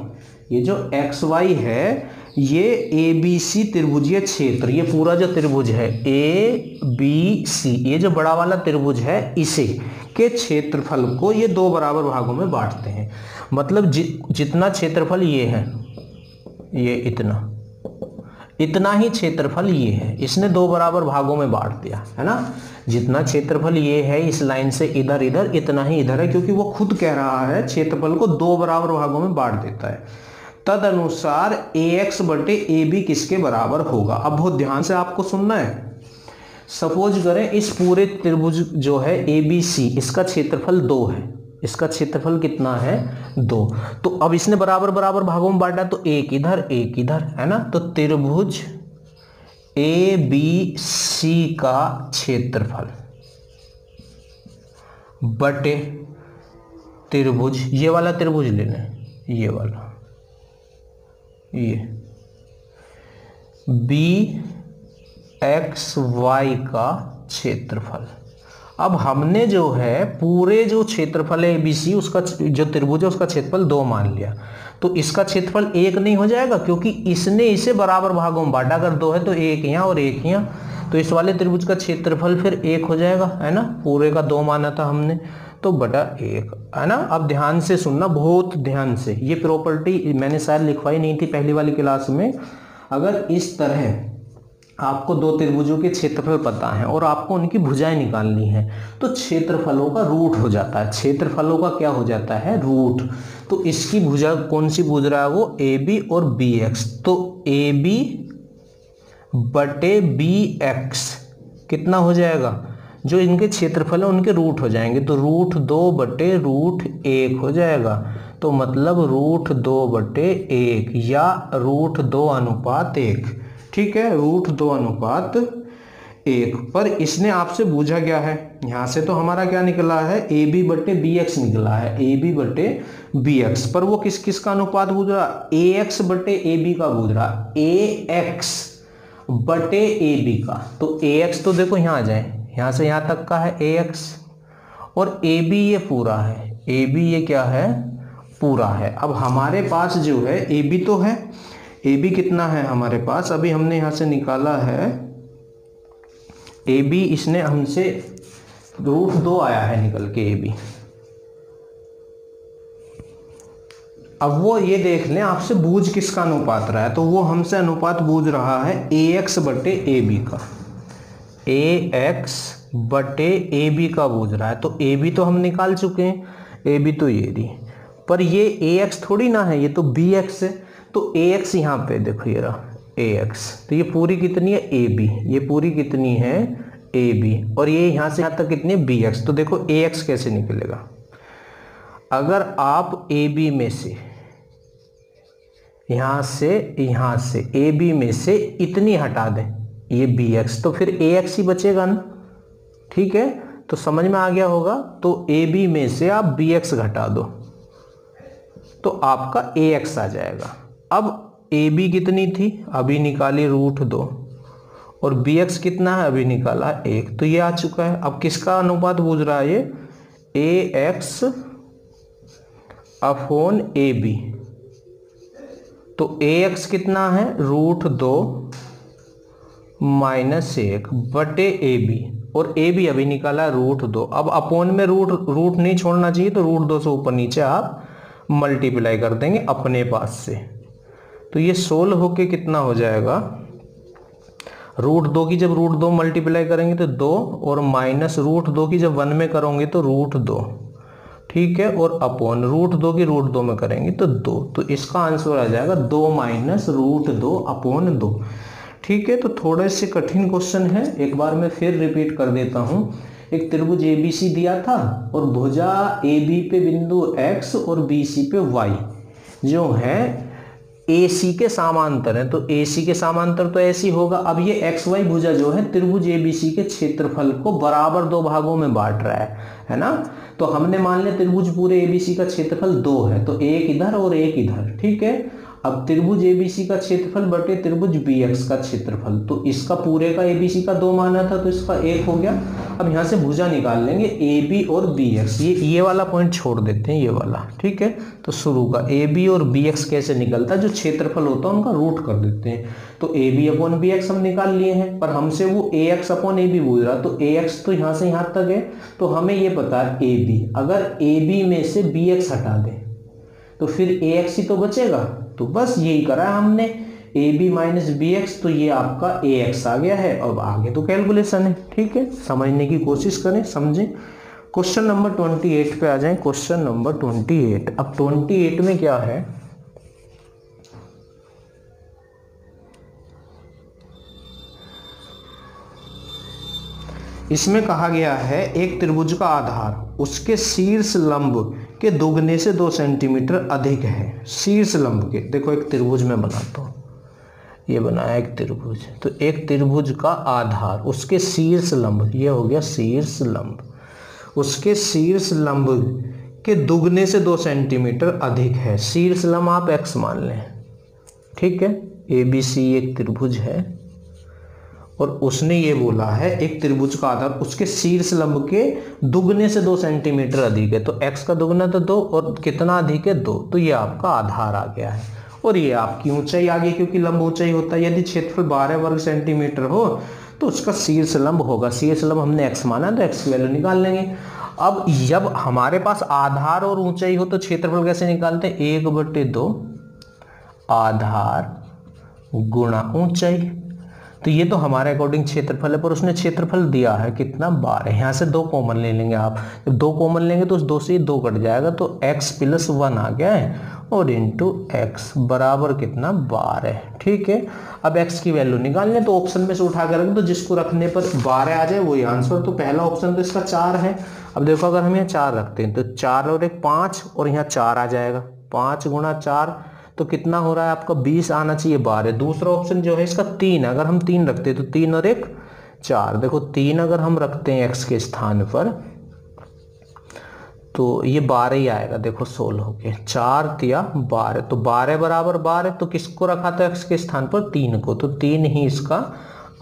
ये जो एक्स वाई है ये ए बी सी त्रिभुजीय क्षेत्र, ये पूरा जो त्रिभुज है ए बी सी, ये जो बड़ा वाला त्रिभुज है इसे के क्षेत्रफल को ये दो बराबर भागों में बांटते हैं। मतलब जितना क्षेत्रफल ये है, ये इतना ही क्षेत्रफल ये है, इसने दो बराबर भागों में बांट दिया है ना। जितना क्षेत्रफल ये है इस लाइन से इधर इधर, इतना ही इधर है, क्योंकि वो खुद कह रहा है क्षेत्रफल को दो बराबर भागों में बांट देता है। तद अनुसार ax बटे ab किसके बराबर होगा। अब बहुत ध्यान से आपको सुनना है। सपोज करें इस पूरे त्रिभुज जो है ABC, इसका क्षेत्रफल 2 है, इसका क्षेत्रफल कितना है 2। तो अब इसने बराबर बराबर भागों में बांटा, तो एक इधर है ना। तो त्रिभुज ABC का क्षेत्रफल बटे त्रिभुज, ये वाला त्रिभुज ले लें, ये वाला, ये BXY का क्षेत्रफल। अब हमने जो है पूरे जो क्षेत्रफल है ABC, उसका जो त्रिभुज है उसका क्षेत्रफल 2 मान लिया, तो इसका क्षेत्रफल 1 नहीं हो जाएगा, क्योंकि इसने इसे बराबर भागों में बांटा। अगर 2 है तो 1 यहाँ और 1 यहाँ, तो इस वाले त्रिभुज का क्षेत्रफल फिर 1 हो जाएगा, है ना। पूरे का 2 माना था हमने, तो बटा 1, है ना। अब ध्यान से सुनना, बहुत ध्यान से, ये प्रॉपर्टी मैंने शायद लिखवाई नहीं थी पहली वाली क्लास में। अगर इस तरह आपको दो त्रिभुजों के क्षेत्रफल पता है और आपको उनकी भुजाएं निकालनी है, तो क्षेत्रफलों का रूट हो जाता है, क्षेत्रफलों का क्या हो जाता है, रूट। तो इसकी भुजा कौन सी भुजा है, वो AB और BX। तो AB बटे BX कितना हो जाएगा, जो इनके क्षेत्रफल है उनके रूट हो जाएंगे, तो रूट 2 बटे रूट 1 हो जाएगा। तो मतलब रूट 2 बटे 1 या रूट 2 अनुपात 1, ठीक है, रूट 2 अनुपात 1। पर इसने आपसे पूछा क्या है, यहां से तो हमारा क्या निकला है, AB बटे BX निकला है, AB बटे BX। पर वो किस किस का अनुपात पूछ रहा, AX बटे AB का पूछ रहा, AX बटे AB का। तो AX तो देखो यहाँ आ जाए, यहाँ से यहाँ तक का है AX, और AB ये पूरा है, AB ये क्या है, पूरा है। अब हमारे पास जो है AB तो है, AB कितना है हमारे पास, अभी हमने यहाँ से निकाला है AB, इसने हमसे रूट 2 आया है निकल के AB। अब वो ये देख लें आपसे बूझ किसका अनुपात रहा है, तो वो हमसे अनुपात बूझ रहा है AX बटे AB का, AX बटे AB का बूझ रहा है। तो AB तो हम निकाल चुके हैं, AB तो ये रही, पर ये AX थोड़ी ना है, ये तो BX है। तो AX यहाँ पे देखो, ये रहा AX, तो ये पूरी कितनी है AB, ये पूरी कितनी है AB, और ये यहाँ से यहाँ तक कितनी है BX। तो देखो AX कैसे निकलेगा, अगर आप AB में से यहाँ से AB में से इतनी हटा दें, ये BX, तो फिर AX ही बचेगा ना, ठीक है। तो समझ में आ गया होगा। तो AB में से आप BX घटा दो तो आपका AX आ जाएगा। अब AB कितनी थी, अभी निकाली रूट 2, और BX कितना है, अभी निकाला 1, तो ये आ चुका है। अब किसका अनुपात पूछ रहा है, ये AX अपॉन AB। तो AX कितना है, रूट 2 माइनस 1 बटे AB, और AB अभी निकाला रूट 2। अब अपॉन में रूट नहीं छोड़ना चाहिए, तो रूट 2 से ऊपर नीचे आप मल्टीप्लाई कर देंगे अपने पास से। तो ये 16 होके कितना हो जाएगा, रूट 2 की जब रूट 2 मल्टीप्लाई करेंगे तो 2, और माइनस रूट 2 की जब 1 में करोगे तो रूट 2, ठीक है, और अपॉन रूट 2 की रूट 2 में करेंगे तो 2। तो इसका आंसर आ जाएगा 2 माइनस रूट 2 अपॉन 2, ठीक है। तो थोड़े से कठिन क्वेश्चन है, एक बार मैं फिर रिपीट कर देता हूं। एक त्रिभुज ABC दिया था और भुजा AB पे बिंदु X और BC पे Y जो है AC के समांतर है, तो AC के समांतर तो ऐसी होगा। अब ये XY भुजा जो है त्रिभुज ABC के क्षेत्रफल को बराबर दो भागों में बांट रहा है ना। तो हमने मान लिया त्रिभुज पूरे ABC का क्षेत्रफल 2 है, तो एक इधर और एक इधर, ठीक है। अब त्रिभुज ABC का क्षेत्रफल बटे त्रिभुज BX का क्षेत्रफल, तो इसका पूरे का ABC का 2 माना था तो इसका 1 हो गया। अब यहाँ से भुजा निकाल लेंगे AB और BX, ये वाला पॉइंट छोड़ देते हैं, ये वाला, ठीक है। तो शुरू का AB और BX कैसे निकलता है, जो क्षेत्रफल होता है उनका रूट कर देते हैं। तो AB अपॉन BX हम निकाल लिए हैं, पर हमसे वो AX अपॉन AB पूछ रहा, तो AX तो यहाँ से यहाँ तक है, तो हमें ये पता है AB, अगर AB में से BX हटा दें तो फिर AX ही तो बचेगा। तो बस यही करा है हमने, AB माइनस BX, तो ये आपका AX आ गया है। अब आगे तो कैलकुलेशन है, ठीक है, समझने की कोशिश करें, समझें। क्वेश्चन नंबर 28 पे आ जाएं। Question number 28। अब 28 में क्या है, इसमें कहा गया है एक त्रिभुज का आधार उसके शीर्ष लंब के दोगुने से 2 सेंटीमीटर अधिक है। शीर्ष लंब के, देखो एक त्रिभुज में बनाता हूँ, ये बनाया एक त्रिभुज, तो एक त्रिभुज का आधार उसके शीर्ष लंब, ये हो गया शीर्ष लंब, उसके शीर्ष लंब के दुगने से 2 सेंटीमीटर अधिक है। शीर्ष लंब आप x मान लें, ठीक है। ABC एक त्रिभुज है और उसने ये बोला है एक त्रिभुज का आधार उसके शीर्ष लंब के दुगने से 2 सेंटीमीटर अधिक है, तो x का दुगना तो 2 और कितना अधिक है 2, तो ये आपका आधार आ गया है। और ये आपकी ऊंचाई आ गई, क्योंकि लंब ऊंचाई होता है। यदि क्षेत्रफल 12 वर्ग सेंटीमीटर हो तो उसका शीर्ष लंब होगा, शीर्ष लंब हमने x माना तो x की वैल्यू निकाल लेंगे। अब जब हमारे पास आधार और ऊंचाई हो तो क्षेत्रफल कैसे निकालते हैं, 1/2 आधार गुणा ऊंचाई। तो ये तो हमारे अकॉर्डिंग क्षेत्रफल है, पर उसने क्षेत्रफल दिया है कितना, 12। यहाँ से 2 कॉमन ले लेंगे आप, जब 2 कॉमन लेंगे तो उस 2 से 2 कट जाएगा, तो x + 1 आ गया है, और इंटू x बराबर कितना, 12, ठीक है। अब x की वैल्यू निकाल लें, तो ऑप्शन में से उठा कर रखें, तो जिसको रखने पर 12 आ जाए वही आंसर। तो पहला ऑप्शन तो इसका 4 है। अब देखो अगर हम यहाँ 4 रखते हैं तो 4 और 1 5, और यहाँ 4 आ जाएगा, 5 × 4 तो कितना हो रहा है आपका, 20 आना चाहिए, 12। दूसरा ऑप्शन जो है इसका 3, अगर हम 3 रखते हैं तो 3 और 1 4, देखो 3 अगर हम रखते हैं x के स्थान पर तो ये 12 ही आएगा, देखो 16 हो गए, 4 × 12, तो 12 बराबर 12, तो किसको रखा था x के स्थान पर, 3 को, तो 3 ही इसका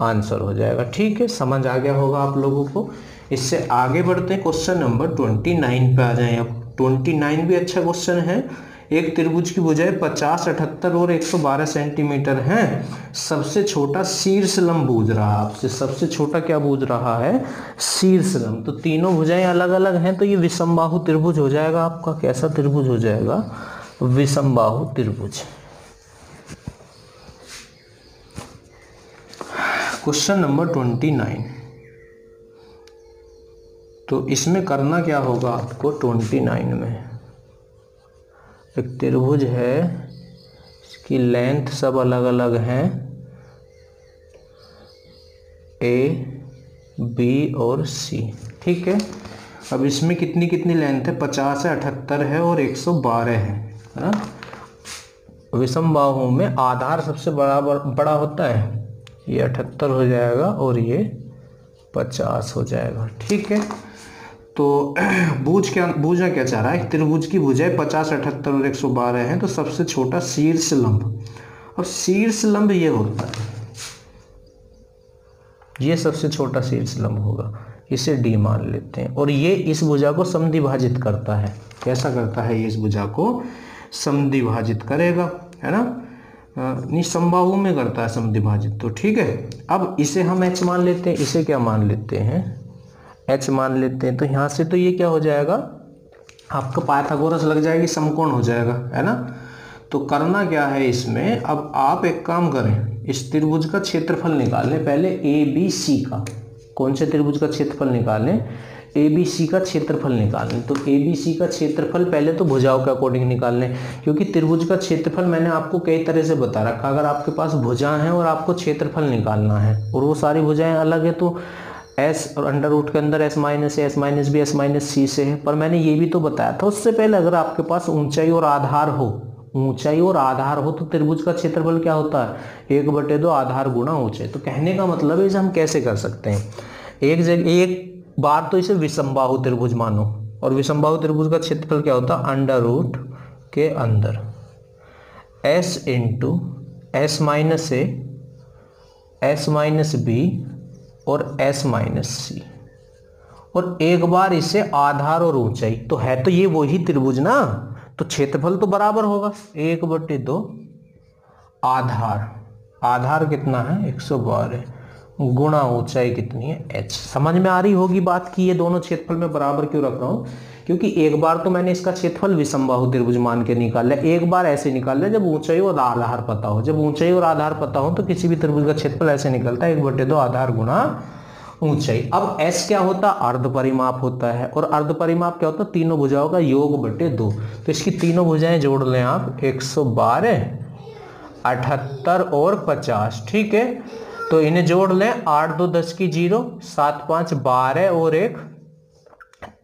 आंसर हो जाएगा, ठीक है। समझ आ गया होगा आप लोगों को। इससे आगे बढ़ते हैं, क्वेश्चन नंबर 29 पे आ जाएं। अब 29 भी अच्छा क्वेश्चन है। एक त्रिभुज की भुजाएं 50, 78 और 112 सेंटीमीटर हैं। सबसे छोटा शीर्ष लंब पूछ रहा है आपसे, सबसे छोटा क्या पूछ रहा है, शीर्ष लंब। तो तीनों भुजाएं अलग अलग हैं, तो ये विषमबाहु त्रिभुज हो जाएगा आपका। कैसा त्रिभुज हो जाएगा, विषमबाहु त्रिभुज। Question number 29। तो इसमें करना क्या होगा आपको, 29 में एक त्रिभुज है, इसकी लेंथ सब अलग अलग हैं, A, B और C, ठीक है। अब इसमें कितनी कितनी लेंथ है, 50 है, 78 है और 112 है ना। विषमबाहु में आधार सबसे बड़ा होता है, ये 78 हो जाएगा और ये 50 हो जाएगा, ठीक है। तो भुजा क्या चाह रहा है, त्रिभुज की भुजाएं 50, 78 और 112 हैं, तो सबसे छोटा शीर्ष लंब, और शीर्ष लंब ये होता है, ये सबसे छोटा शीर्ष लंब होगा, इसे D मान लेते हैं। और ये इस भुजा को समद्विभाजित करता है। कैसा करता है, ये इस भुजा को समद्विभाजित करेगा, है ना, निसमबाहु में करता है समद्विभाजित, तो ठीक है। अब इसे हम H मान लेते हैं, इसे क्या मान लेते हैं, H मान लेते हैं। तो यहाँ से तो ये क्या हो जाएगा, आपका पाइथागोरस लग जाएगी, समकोण हो जाएगा, है ना। तो करना क्या है इसमें, अब आप एक काम करें, इस त्रिभुज का क्षेत्रफल निकाल लें पहले, ABC का। कौन से त्रिभुज का क्षेत्रफल निकालें, ABC का क्षेत्रफल निकाल लें। तो ABC का क्षेत्रफल पहले तो भुजाओं के अकॉर्डिंग निकाल लें, क्योंकि त्रिभुज का क्षेत्रफल मैंने आपको कई तरह से बता रखा। अगर आपके पास भुजाएं हैं और आपको क्षेत्रफल निकालना है और वो सारी भुजाएं अलग है, तो S और अंडर रूट के अंदर S minus A, S minus B, S minus C से है। पर मैंने ये भी तो बताया था उससे पहले, अगर आपके पास ऊंचाई और आधार हो ऊंचाई और आधार हो तो त्रिभुज का क्षेत्रफल क्या होता है, 1/2 आधार गुणा ऊंचाई। तो कहने का मतलब है इसे हम कैसे कर सकते हैं, एक जगह एक बार तो इसे विषमबाहु त्रिभुज मानो, और विषमबाहु त्रिभुज का क्षेत्रफल क्या होता है, अंडर रूट के अंदर s इंटू एस माइनस ए, एस माइनस बी और s माइनस सी, और एक बार इसे आधार और ऊंचाई, तो है तो ये वही त्रिभुज ना, तो क्षेत्रफल तो बराबर होगा 1/2 आधार, आधार कितना है 112 गुणा ऊंचाई कितनी है h। समझ में आ रही होगी बात कि ये दोनों क्षेत्रफल में बराबर क्यों रख रहा हूं, क्योंकि एक बार तो मैंने इसका क्षेत्रफल विषमबाहु त्रिभुज मान के निकाल लिया, एक बार ऐसे निकाल लिया जब ऊंचाई और आधार पता हो। जब ऊंचाई और आधार पता हो तो किसी भी त्रिभुज का क्षेत्रफल ऐसे निकलता है 1/2 आधार गुणा ऊंचाई। अब s क्या होता है, अर्ध परिमाप होता है, और अर्ध परिमाप क्या होता है, तीनों भुजाओं का योग बटे 2। तो इसकी तीनों भुजाएं जोड़ लें आप, 112, 78 और 50, ठीक है। तो इन्हें जोड़ लें, 8 2 10 की 0, 7 5 12 और 1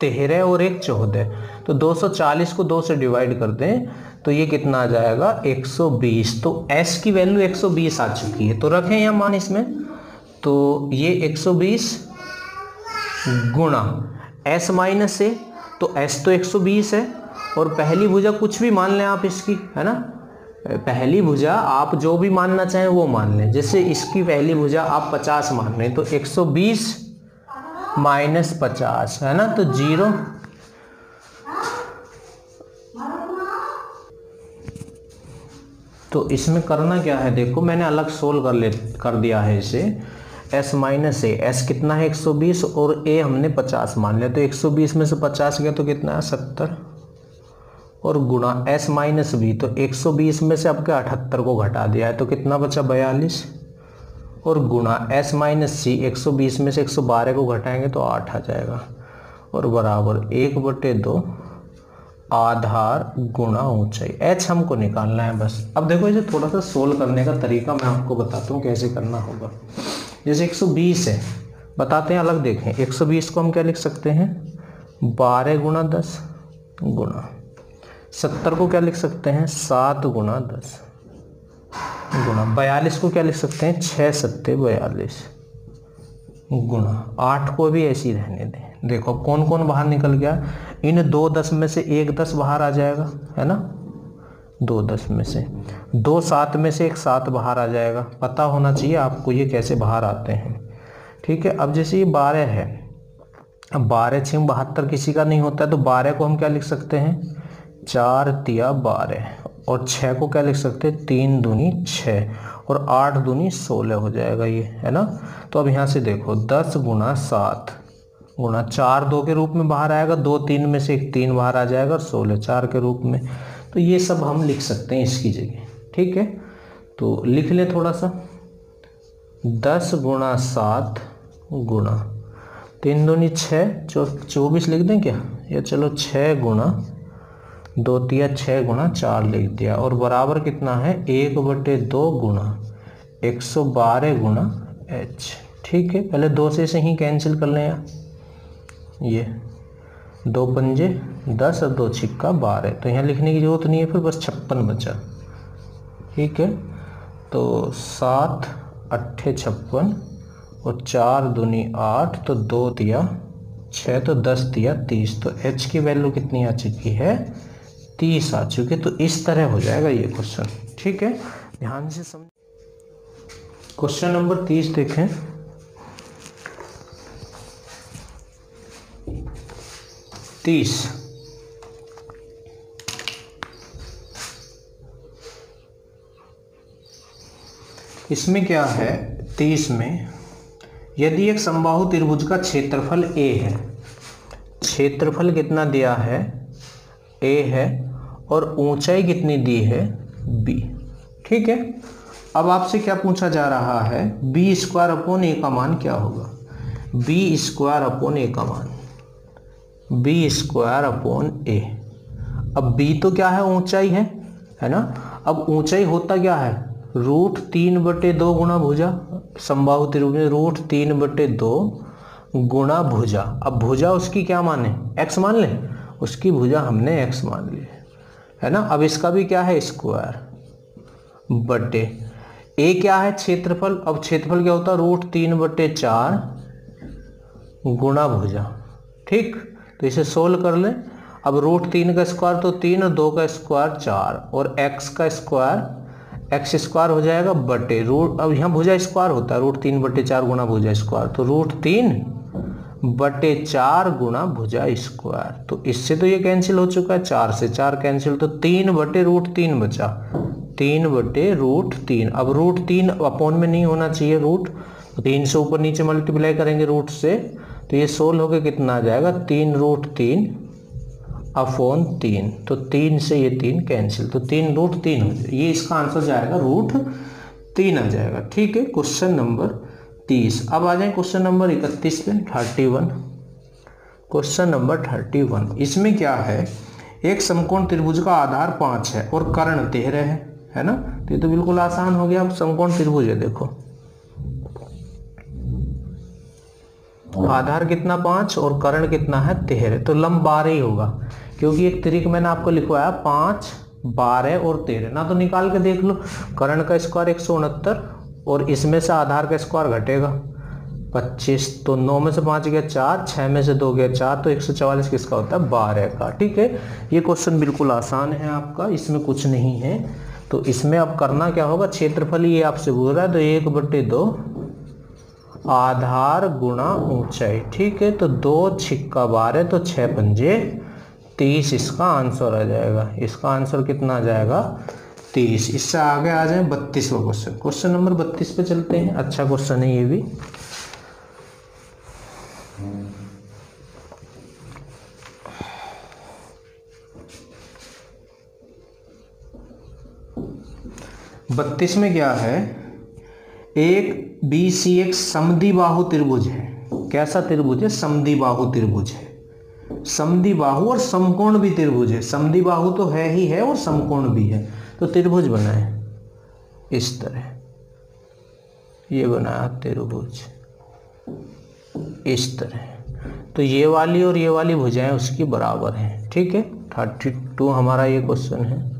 13 और 1 14। तो 240 को 2 से डिवाइड कर दें तो ये कितना आ जाएगा 120। तो s की वैल्यू 120 आ चुकी है, तो रखें यहाँ मान इसमें, तो ये 120 गुणा s माइनस ए, तो s तो 120 है, और पहली भुजा कुछ भी मान लें आप इसकी, है ना, पहली भुजा आप जो भी मानना चाहें वो मान लें। जैसे इसकी पहली भुजा आप 50 मान रहे हैं, तो 120 माइनस 50 है ना, तो 0, तो इसमें करना क्या है, देखो मैंने अलग सोल्व कर दिया है इसे, s माइनस ए, s कितना है 120 और a हमने 50 मान लिया, तो 120 में से 50 गया तो कितना है 70, और गुणा s माइनस बी, तो 120 में से आपके 78 को घटा दिया है तो कितना बचा 42, और गुणा s माइनस सी, 120 में से 112 को घटाएंगे तो 8 आ जाएगा, और बराबर 1/2 आधार गुणा ऊंचाई। h हमको निकालना है बस। अब देखो इसे थोड़ा सा सोल्व करने का तरीका मैं आपको बताता हूँ कैसे करना होगा। जैसे 120 है, बताते हैं अलग, देखें 120 को हम क्या लिख सकते हैं, 12 गुणा 10 गुणा, 70 को क्या लिख सकते हैं 7 गुणा 10 गुणा, 42 को क्या लिख सकते हैं 6 7 42 गुणा, 8 को भी ऐसे ही रहने दें। देखो अब कौन कौन बाहर निकल गया, इन 2 10 में से 1 10 बाहर आ जाएगा, है ना, 2 10 में से 2 7 में से 1 7 बाहर आ जाएगा। पता होना चाहिए आपको ये कैसे बाहर आते हैं, ठीक है। अब जैसे ये 12 है, अब 12 6 72 किसी का नहीं होता है, तो 12 को हम क्या लिख सकते हैं 4 तिया 12, और 6 को क्या लिख सकते हैं 3 दूनी 6, और 8 दूनी 16 हो जाएगा ये, है ना। तो अब यहाँ से देखो 10 गुणा 7 गुणा 4 2 के रूप में बाहर आएगा, 2 3 में से 1 3 बाहर आ जाएगा, और 16 4 के रूप में। तो ये सब हम लिख सकते हैं इसकी जगह, ठीक है। तो लिख लें थोड़ा सा, 10 गुणा 7 गुणा 3 दूनी 6, 24 लिख दें क्या, या चलो 6 गुणा 2 तिया 6 गुणा 4 लिख दिया, और बराबर कितना है 1/2 गुणा 112 गुणा h, ठीक है। पहले 2 से ही कैंसिल कर लें यार, ये 2 पंजे 10 और 2 छिक्का 12, तो यहाँ लिखने की जरूरत नहीं है, फिर बस 56 बचा, ठीक है। तो 7 8 56 और 4 दूनी 8, तो 2 तिया 6, तो 10 तिया 30, तो h की वैल्यू कितनी आ चुकी है 30 आ चुकी है। तो इस तरह हो जाएगा ये क्वेश्चन, ठीक है, ध्यान से समझ। क्वेश्चन नंबर 30 देखें, इसमें क्या है 30 में, यदि एक समबाहु त्रिभुज का क्षेत्रफल a है, क्षेत्रफल कितना दिया है a है, और ऊंचाई कितनी दी है b, ठीक है। अब आपसे क्या पूछा जा रहा है, b स्क्वायर अपॉन a का मान क्या होगा, b स्क्वायर अपॉन a का मान, b स्क्वायर अपॉन a। अब b तो क्या है ऊंचाई है ना। अब ऊंचाई होता क्या है, √3/2 गुणा भुजा, समबाहु त्रिभुज में √3/2 गुणा भुजा। अब भुजा उसकी क्या माने x मान लें, उसकी भुजा हमने x मान ली, है ना। अब इसका भी क्या है, स्क्वायर बटे ए क्या है, क्षेत्रफल। अब क्षेत्रफल क्या होता है, √3/4 गुणा भुजा। ठीक, तो इसे सोल्व कर लें। अब √3 का स्क्वायर तो 3 और 2 का स्क्वायर 4 और x का स्क्वायर x स्क्वायर हो जाएगा बटे रूट, अब यहाँ भुजा स्क्वायर होता है √3/4 गुणा भुजा स्क्वायर, तो √3/4 गुणा भुजा स्क्वायर। तो इससे तो ये कैंसिल हो चुका है, 4 से 4 कैंसिल, तो 3/√3 बचा, 3/√3। अब √3 अपॉन में नहीं होना चाहिए, रूट 3 से ऊपर नीचे मल्टीप्लाई करेंगे रूट से, तो ये सोल्व होकर कितना आ जाएगा, 3√3/3। तो 3 से ये 3 कैंसिल, तो 3√3 हो जाए, ये इसका आंसर जाएगा √3 आ जाएगा। ठीक है, क्वेश्चन नंबर 30। अब आ जाए क्वेश्चन नंबर 31 पे, 31। क्वेश्चन नंबर 31, इसमें क्या है, एक समकोण त्रिभुज का आधार 5 है और कर्ण 13 है ना। तो ये तो बिल्कुल आसान हो गया। अब समकोण त्रिभुज है, देखो आधार कितना 5 और कर्ण कितना है 13, तो लंब 12 ही होगा, क्योंकि एक त्रिक मैंने आपको लिखवाया 5, 12 और 13 ना। तो निकाल के देख लो, कर्ण का स्क्वायर 169 और इसमें से आधार का स्क्वायर घटेगा 25, तो 9 में से 5 गया 4, 6 में से 2 गया 4, तो 144 किसका होता है, 12 का। ठीक है, ये क्वेश्चन बिल्कुल आसान है आपका, इसमें कुछ नहीं है। तो इसमें अब करना क्या होगा, क्षेत्रफल ये आपसे बोल रहा है, तो 1/2 आधार गुणा ऊंचाई। ठीक है, तो 2 छिक्का 12, तो 6 पंजे 30 इसका आंसर आ जाएगा। इसका आंसर कितना आ जाएगा, 30। इससे आगे आ जाए 32वां क्वेश्चन, क्वेश्चन नंबर 32 पे चलते हैं। अच्छा क्वेश्चन है ये भी। बत्तीस में क्या है, एक BC एक समद्विबाहु त्रिभुज है। कैसा त्रिभुज है, समद्विबाहु त्रिभुज है। समद्विबाहु और समकोण भी त्रिभुज है, समद्विबाहु तो है ही है और समकोण भी है। तो त्रिभुज बनाए इस तरह, ये बनाया त्रिभुज इस तरह, तो ये वाली और ये वाली भुजाएं उसकी बराबर हैं। ठीक है, 32 हमारा ये क्वेश्चन है।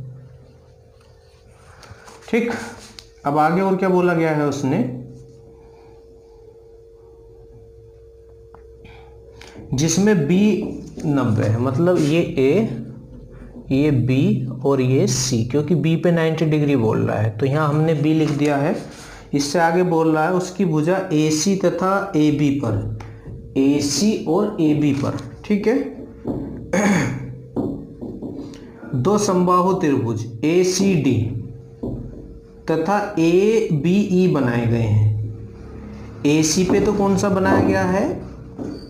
ठीक, अब आगे और क्या बोला गया है उसने, जिसमें B 90 है, मतलब ये A, ये B और ये C, क्योंकि B पे 90 डिग्री बोल रहा है, तो यहाँ हमने B लिख दिया है। इससे आगे बोल रहा है उसकी भुजा AC तथा AB पर, AC और AB पर। ठीक है, दो समबाहु त्रिभुज ACD तथा ABE बनाए गए हैं। AC पे तो कौन सा बनाया गया है,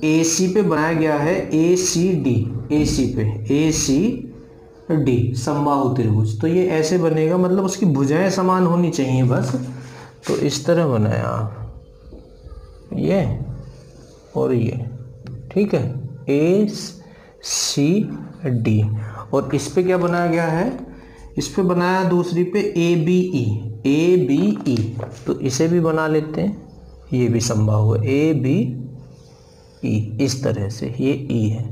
AC पे बनाया गया है ACD, AC पे ACD समबाहु त्रिभुज। तो ये ऐसे बनेगा, मतलब उसकी भुजाएं समान होनी चाहिए बस। तो इस तरह बनाया ये और ये। ठीक है, ACD, और इस पे क्या बनाया गया है, इस पे बनाया दूसरी पे ABE, ABE, तो इसे भी बना लेते हैं, ये भी समबाहु है ABE, इस तरह से ये E है।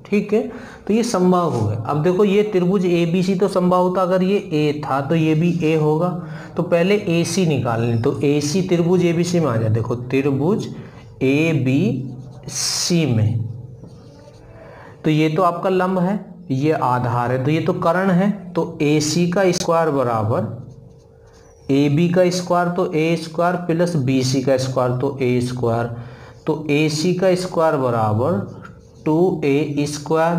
ठीक है, तो ये समबाहु है। अब देखो ये त्रिभुज ABC तो समबाहु था, अगर ये A था तो ये भी A होगा। तो पहले AC निकाल लें, तो AC त्रिभुज ABC में आ जाए। देखो त्रिभुज ABC में, तो ये तो आपका लंब है, ये आधार है, तो ये तो कर्ण है। तो AC का स्क्वायर बराबर AB का स्क्वायर, तो A स्क्वायर प्लस BC का स्क्वायर, तो A स्क्वायर। तो AC का स्क्वायर बराबर 2A स्क्वायर।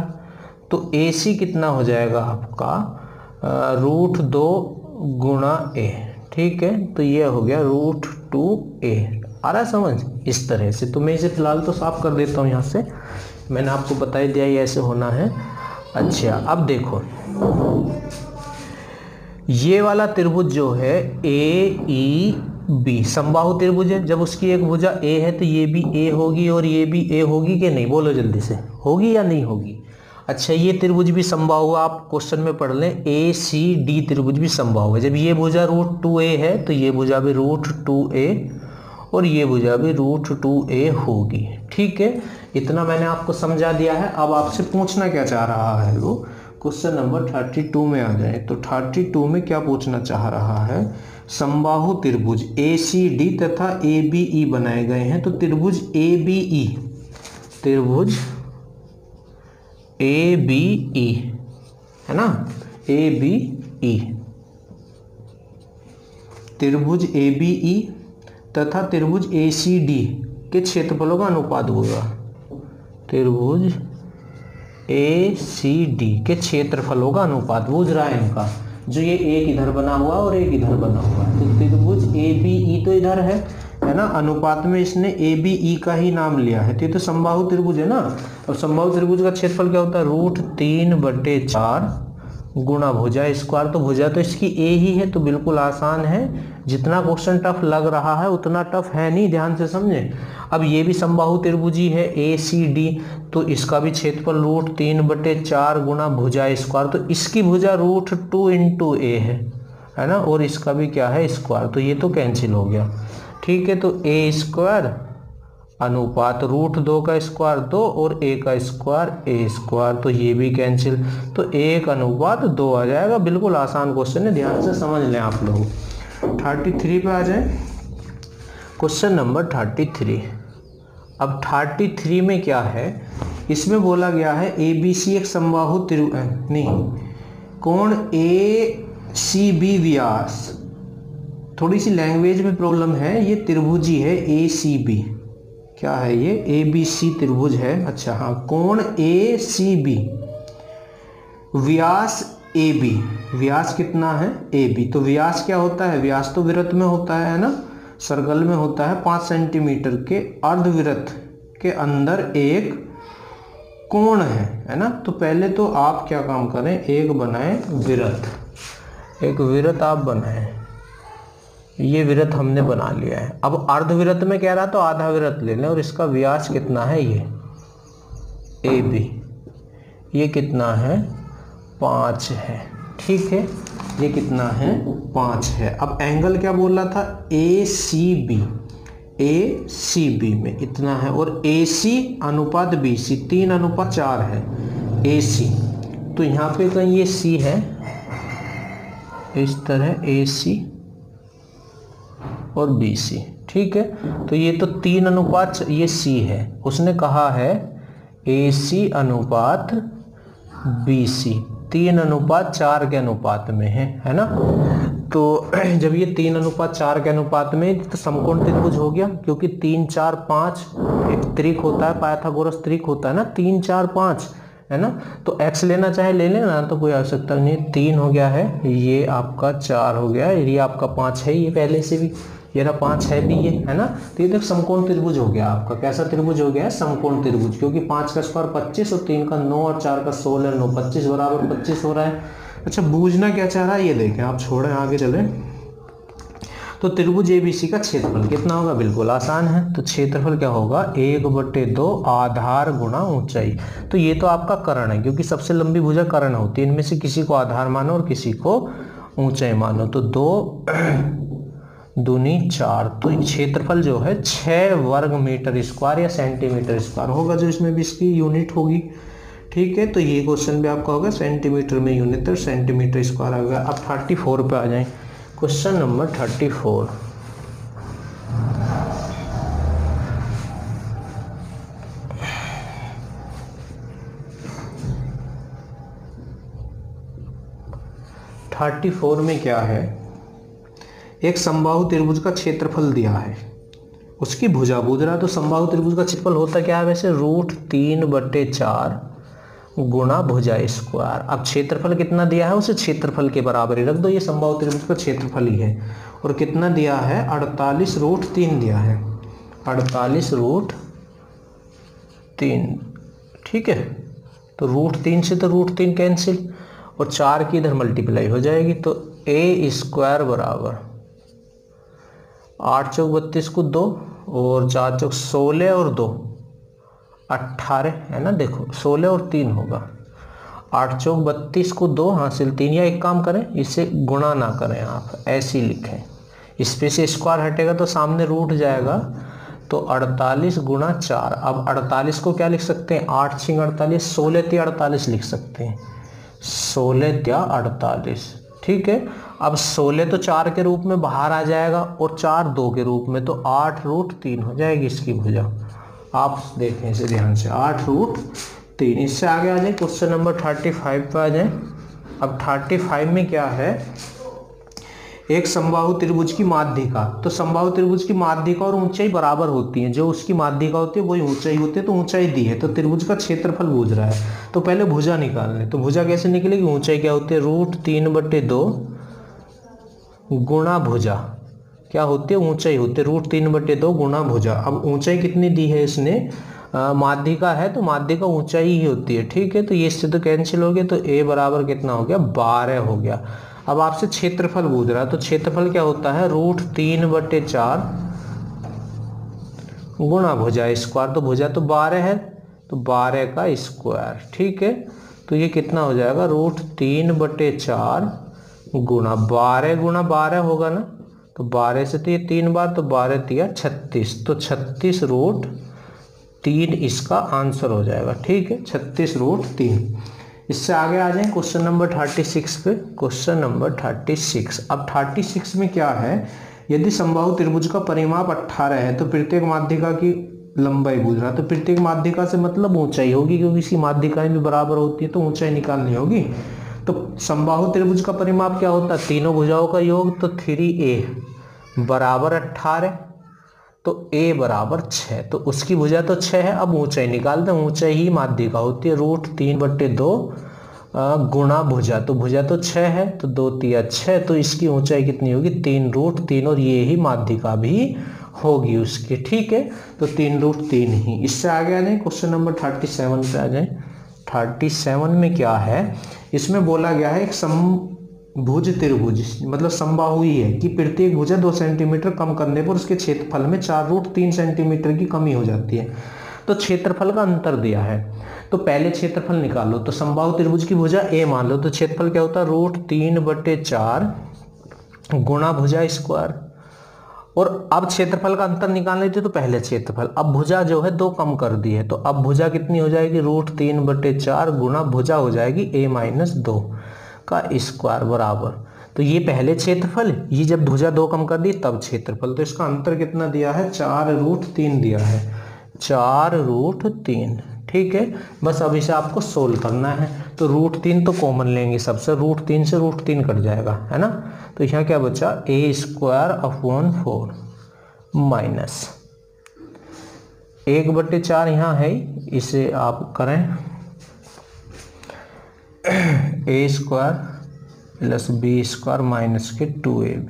तो AC कितना हो जाएगा आपका, √2 गुणा A। ठीक है, तो ये हो गया √2A। आ रहा है समझ, इस तरह से। तो मैं इसे फिलहाल तो साफ कर देता हूँ यहाँ से, मैंने आपको बता ही दिया ये ऐसे होना है। अच्छा, अब देखो ये वाला त्रिभुज जो है AEB समबाहु त्रिभुज है। जब उसकी एक भुजा A है तो ये भी A होगी और ये भी A होगी कि नहीं, बोलो जल्दी से, होगी या नहीं होगी। अच्छा, ये त्रिभुज भी समबाहु, आप क्वेश्चन में पढ़ लें, ACD त्रिभुज भी समबाहु है। जब ये भुजा √2A है तो ये भुजा भी √2A और ये भुजा भी √2A होगी। ठीक है, इतना मैंने आपको समझा दिया है। अब आपसे पूछना क्या चाह रहा है वो, क्वेश्चन नंबर 32 में आ जाए तो 32 में क्या पूछना चाह रहा है, समबाहु त्रिभुज ACD तथा ABE बनाए गए हैं। तो त्रिभुज ABE, त्रिभुज ABE है ना, ABE, त्रिभुज ABE तथा त्रिभुज ACD के क्षेत्रफलों का अनुपात होगा। त्रिभुज ACD के क्षेत्रफलों का अनुपात पूछ रहा है इनका, जो ये एक इधर बना हुआ और एक इधर बना हुआ है। तो त्रिभुज ABE तो इधर है ना, अनुपात में इसने ABE का ही नाम लिया है। तो ये तो समबाहु त्रिभुज है ना। और समबाहु त्रिभुज का क्षेत्रफल क्या होता है, √3/4 गुणा भुजा स्क्वायर। तो भुजा तो इसकी A ही है, तो बिल्कुल आसान है। जितना क्वेश्चन टफ लग रहा है उतना टफ है नहीं, ध्यान से समझें। अब ये भी समबाहु त्रिभुज ही है ACD, तो इसका भी क्षेत्रफल √3/4 गुणा भुजा स्क्वायर। तो इसकी भुजा √2 × A है ना, और इसका भी क्या है, स्क्वायर। तो ये तो कैंसिल हो गया, ठीक है। तो A² अनुपात √2 का स्क्वायर 2 और A का स्क्वायर A², तो ये भी कैंसिल। तो 1:2 आ जाएगा। बिल्कुल आसान क्वेश्चन है, ध्यान से समझ लें आप लोग। 33 पे आ जाए, क्वेश्चन नंबर 33। अब 33 में क्या है, इसमें बोला गया है ABC एक समबाहु त्रिभुज, नहीं, कोण ACB व्यास, थोड़ी सी लैंग्वेज में प्रॉब्लम है। ये त्रिभुजी है ACB, क्या है ये, ABC त्रिभुज है। अच्छा हाँ, कोण ACB, व्यास AB, व्यास कितना है AB। तो व्यास क्या होता है, व्यास तो वृत्त में होता है ना, सर्कल में होता है। 5 सेंटीमीटर के अर्धवृत्त के अंदर एक कोण है ना। तो पहले तो आप क्या काम करें, एक बनाएं वृत्त, एक वृत्त आप बनाएं। ये वृत्त हमने बना लिया है। अब अर्धवृत्त में कह रहा तो आधा वृत्त ले लें, और इसका व्यास कितना है, ये AB, ये कितना है, 5 है, ठीक है। ये कितना है, 5 है। अब एंगल क्या बोल रहा था, ACB, ACB में इतना है, और AC अनुपात BC 3:4 है AC। तो यहाँ पे कहीं ये C है, इस तरह AC और BC, ठीक है। तो ये तो 3:, ये C है। उसने कहा है AC अनुपात BC 3:4 के अनुपात में है ना। तो जब ये 3:4 के अनुपात में, तो समकोण त्रिभुज हो गया, क्योंकि 3, 4, 5 एक त्रिक होता है, पाइथागोरस त्रिक होता है ना, 3, 4, 5 है ना। तो x लेना चाहे ले लेना, तो कोई आवश्यकता नहीं। 3 हो गया है, ये आपका 4 हो गया, ये आपका 5 है, ये पहले से भी ये रहा 5 है भी, ये है ना। तो ये देख समकोण त्रिभुज हो गया आपका। कैसा त्रिभुज हो गया है, समकोण त्रिभुज, क्योंकि 5 का स्क्वायर 25 और 3 का 9 और 4 का 16, 9 25 बराबर 25 हो रहा है। अच्छा, बूझना क्या चाह रहा है ये देखें, आप छोड़ें आगे चलें। तो त्रिभुज ABC का क्षेत्रफल कितना होगा, बिल्कुल आसान है। तो क्षेत्रफल क्या होगा, 1/2 आधार गुणा ऊंचाई। तो ये तो आपका कर्ण है, क्योंकि सबसे लंबी भुजा कर्ण होती है। इनमें से किसी को आधार मानो और किसी को ऊंचाई मानो। तो 2 दूनी 4, तो क्षेत्रफल जो है 6 वर्ग मीटर स्क्वायर या सेंटीमीटर स्क्वायर होगा, जो इसमें भी इसकी यूनिट होगी, ठीक है। तो ये क्वेश्चन भी आपका होगा सेंटीमीटर में यूनिट और सेंटीमीटर स्क्वायर आ गया। अब 34 पे आ जाएं, क्वेश्चन नंबर 34। में क्या है, एक समबाहु त्रिभुज का क्षेत्रफल दिया है, उसकी भुजा पूछ रहा है। तो समबाहु त्रिभुज का क्षेत्रफल होता क्या है वैसे, √3/4 गुणा भुजा स्क्वायर। अब क्षेत्रफल कितना दिया है, उसे क्षेत्रफल के बराबर ही रख दो। ये समबाहु त्रिभुज का क्षेत्रफल ही है। और कितना दिया है, 48√3 दिया है, 48√3, ठीक है। तो √3 से तो √3 कैंसिल, और 4 की इधर मल्टीप्लाई हो जाएगी। तो A² बराबर 8 चौक 32 को 2 और 4 चौक 16 और 2 18 है ना। देखो 16 और 3 होगा, 8 चौक 32 को 2 हासिल 3, या एक काम करें, इसे गुणा ना करें, आप ऐसे ही लिखें। इस पे से स्क्वायर हटेगा तो सामने रूट जाएगा। तो 48 गुणा 4। अब 48 को क्या लिख सकते हैं, 8 6 48, 16 3 48 लिख सकते हैं। 16 या 48, ठीक है। अब 16 तो 4 के रूप में बाहर आ जाएगा और 4 2 के रूप में, तो 8√3 हो जाएगी इसकी भुजा। आप देखें इसे ध्यान से, 8√3। इससे आगे आ जाए क्वेश्चन नंबर 35 पे आ जाए। अब 35 में क्या है, एक समबाहु त्रिभुज की माध्यिका। तो समबाहु त्रिभुज की माध्यिका और ऊंचाई बराबर होती है, जो उसकी माध्यिका होती है वही ऊंचाई होती है, तो ऊंचाई दी है, तो त्रिभुज का क्षेत्रफल पूछ रहा है। तो पहले भुजा निकालने, तो भुजा कैसे निकलेगी, ऊंचाई क्या होती है, √3/2 गुणा भुजा क्या होती है, ऊंचाई होती है √3/2 गुणा भुजा। अब ऊंचाई कितनी दी है इसने, माध्यिका है तो माध्यिका ऊंचाई ही होती है, ठीक है। तो ये इससे तो कैंसिल हो गया, तो a बराबर कितना हो गया, 12 हो गया। अब आपसे क्षेत्रफल पूछ रहा है, तो क्षेत्रफल क्या होता है, √3/4 गुणा भुजा स्क्वायर। तो भुजा तो 12 है, तो 12 का स्क्वायर, ठीक है। तो ये कितना हो जाएगा, √3/4 गुणा 12 गुणा 12 होगा ना, तो 12 से तो ये 3 बार, तो 12 तिया 36, तो 36√3 इसका आंसर हो जाएगा, ठीक है, 36√3। इससे आगे आ जाए क्वेश्चन नंबर 36 पे। Question number 36। अब 36 में क्या है, यदि समबाहु त्रिभुज का परिमाप 18 है तो प्रत्येक माध्यिका की लंबाई पूछ रहा है। तो प्रत्येक माध्यिका से मतलब ऊंचाई होगी, क्योंकि इसकी माध्यिकाएं भी बराबर होती है, तो ऊंचाई निकालनी होगी। तो समबाहु त्रिभुज का परिमाप क्या होता है, तीनों भुजाओं का योग, तो 3a बराबर 18, तो a बराबर 6, तो उसकी भुजा तो 6 है। अब ऊंचाई निकालते हैं, ऊंचाई ही माध्यिका होती है, √3/2 गुणा भुजा, तो भुजा तो 6 है, तो 2 तिया 6, तो इसकी ऊंचाई कितनी होगी, 3√3, और ये ही माध्यिका भी होगी उसकी, ठीक है। तो 3√3 ही। इससे आगे आ जाए क्वेश्चन नंबर 37 पे आ जाए। 37 में क्या है, इसमें बोला गया है एक समभुज त्रिभुज, मतलब समबाहु ही है, कि प्रत्येक भुजा 2 सेंटीमीटर कम करने पर उसके क्षेत्रफल में 4√3 सेंटीमीटर की कमी हो जाती है। तो क्षेत्रफल का अंतर दिया है, तो पहले क्षेत्रफल निकालो। तो समबाहु त्रिभुज की भुजा a मान लो, तो क्षेत्रफल क्या होता है, √3/4 गुणा भुजा स्क्वायर। और अब क्षेत्रफल का अंतर निकालने थे, तो पहले क्षेत्रफल, अब भुजा जो है 2 कम कर दी है, तो अब भुजा कितनी हो जाएगी, √3/4 गुणा भुजा हो जाएगी a-2 का स्क्वायर बराबर। तो ये पहले क्षेत्रफल, ये जब भुजा 2 कम कर दी तब क्षेत्रफल। तो इसका अंतर कितना दिया है, 4√3 दिया है, 4√3, ठीक है। बस अब इसे आपको सोल्व करना है। तो √3 तो कॉमन लेंगे सबसे, √3 से √3 कट जाएगा, है ना। तो यहाँ क्या बचा, a²/4 माइनस 1/4 यहाँ है, इसे आप करें a² + b² माइनस के 2ab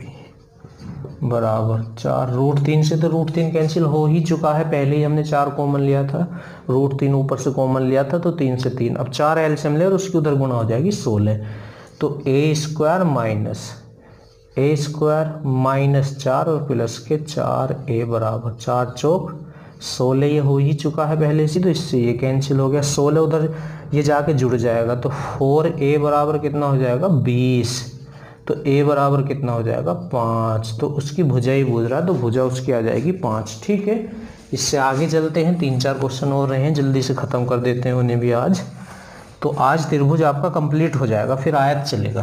बराबर 4। √3 से तो √3 कैंसिल हो ही चुका है, पहले ही हमने 4 कॉमन लिया था, √3 ऊपर से कॉमन लिया था, तो 3 से 3, अब 4 एलसीएम ले और उसकी उधर गुणा हो जाएगी 16। तो a² माइनस 4 और प्लस के 4a बराबर 4 चौक 16, ये हो ही चुका है पहले से, तो इससे ये कैंसिल हो गया, 16 उधर ये जाके जुड़ जाएगा, तो 4a बराबर कितना हो जाएगा, 20, तो a बराबर कितना हो जाएगा, 5। तो उसकी भुजा ही पूछ रहा है, तो भुजा उसकी आ जाएगी 5, ठीक है। इससे आगे चलते हैं, 3-4 क्वेश्चन और रहे हैं, जल्दी से ख़त्म कर देते हैं उन्हें भी आज। तो आज त्रिभुज आपका कंप्लीट हो जाएगा, फिर आयत चलेगा।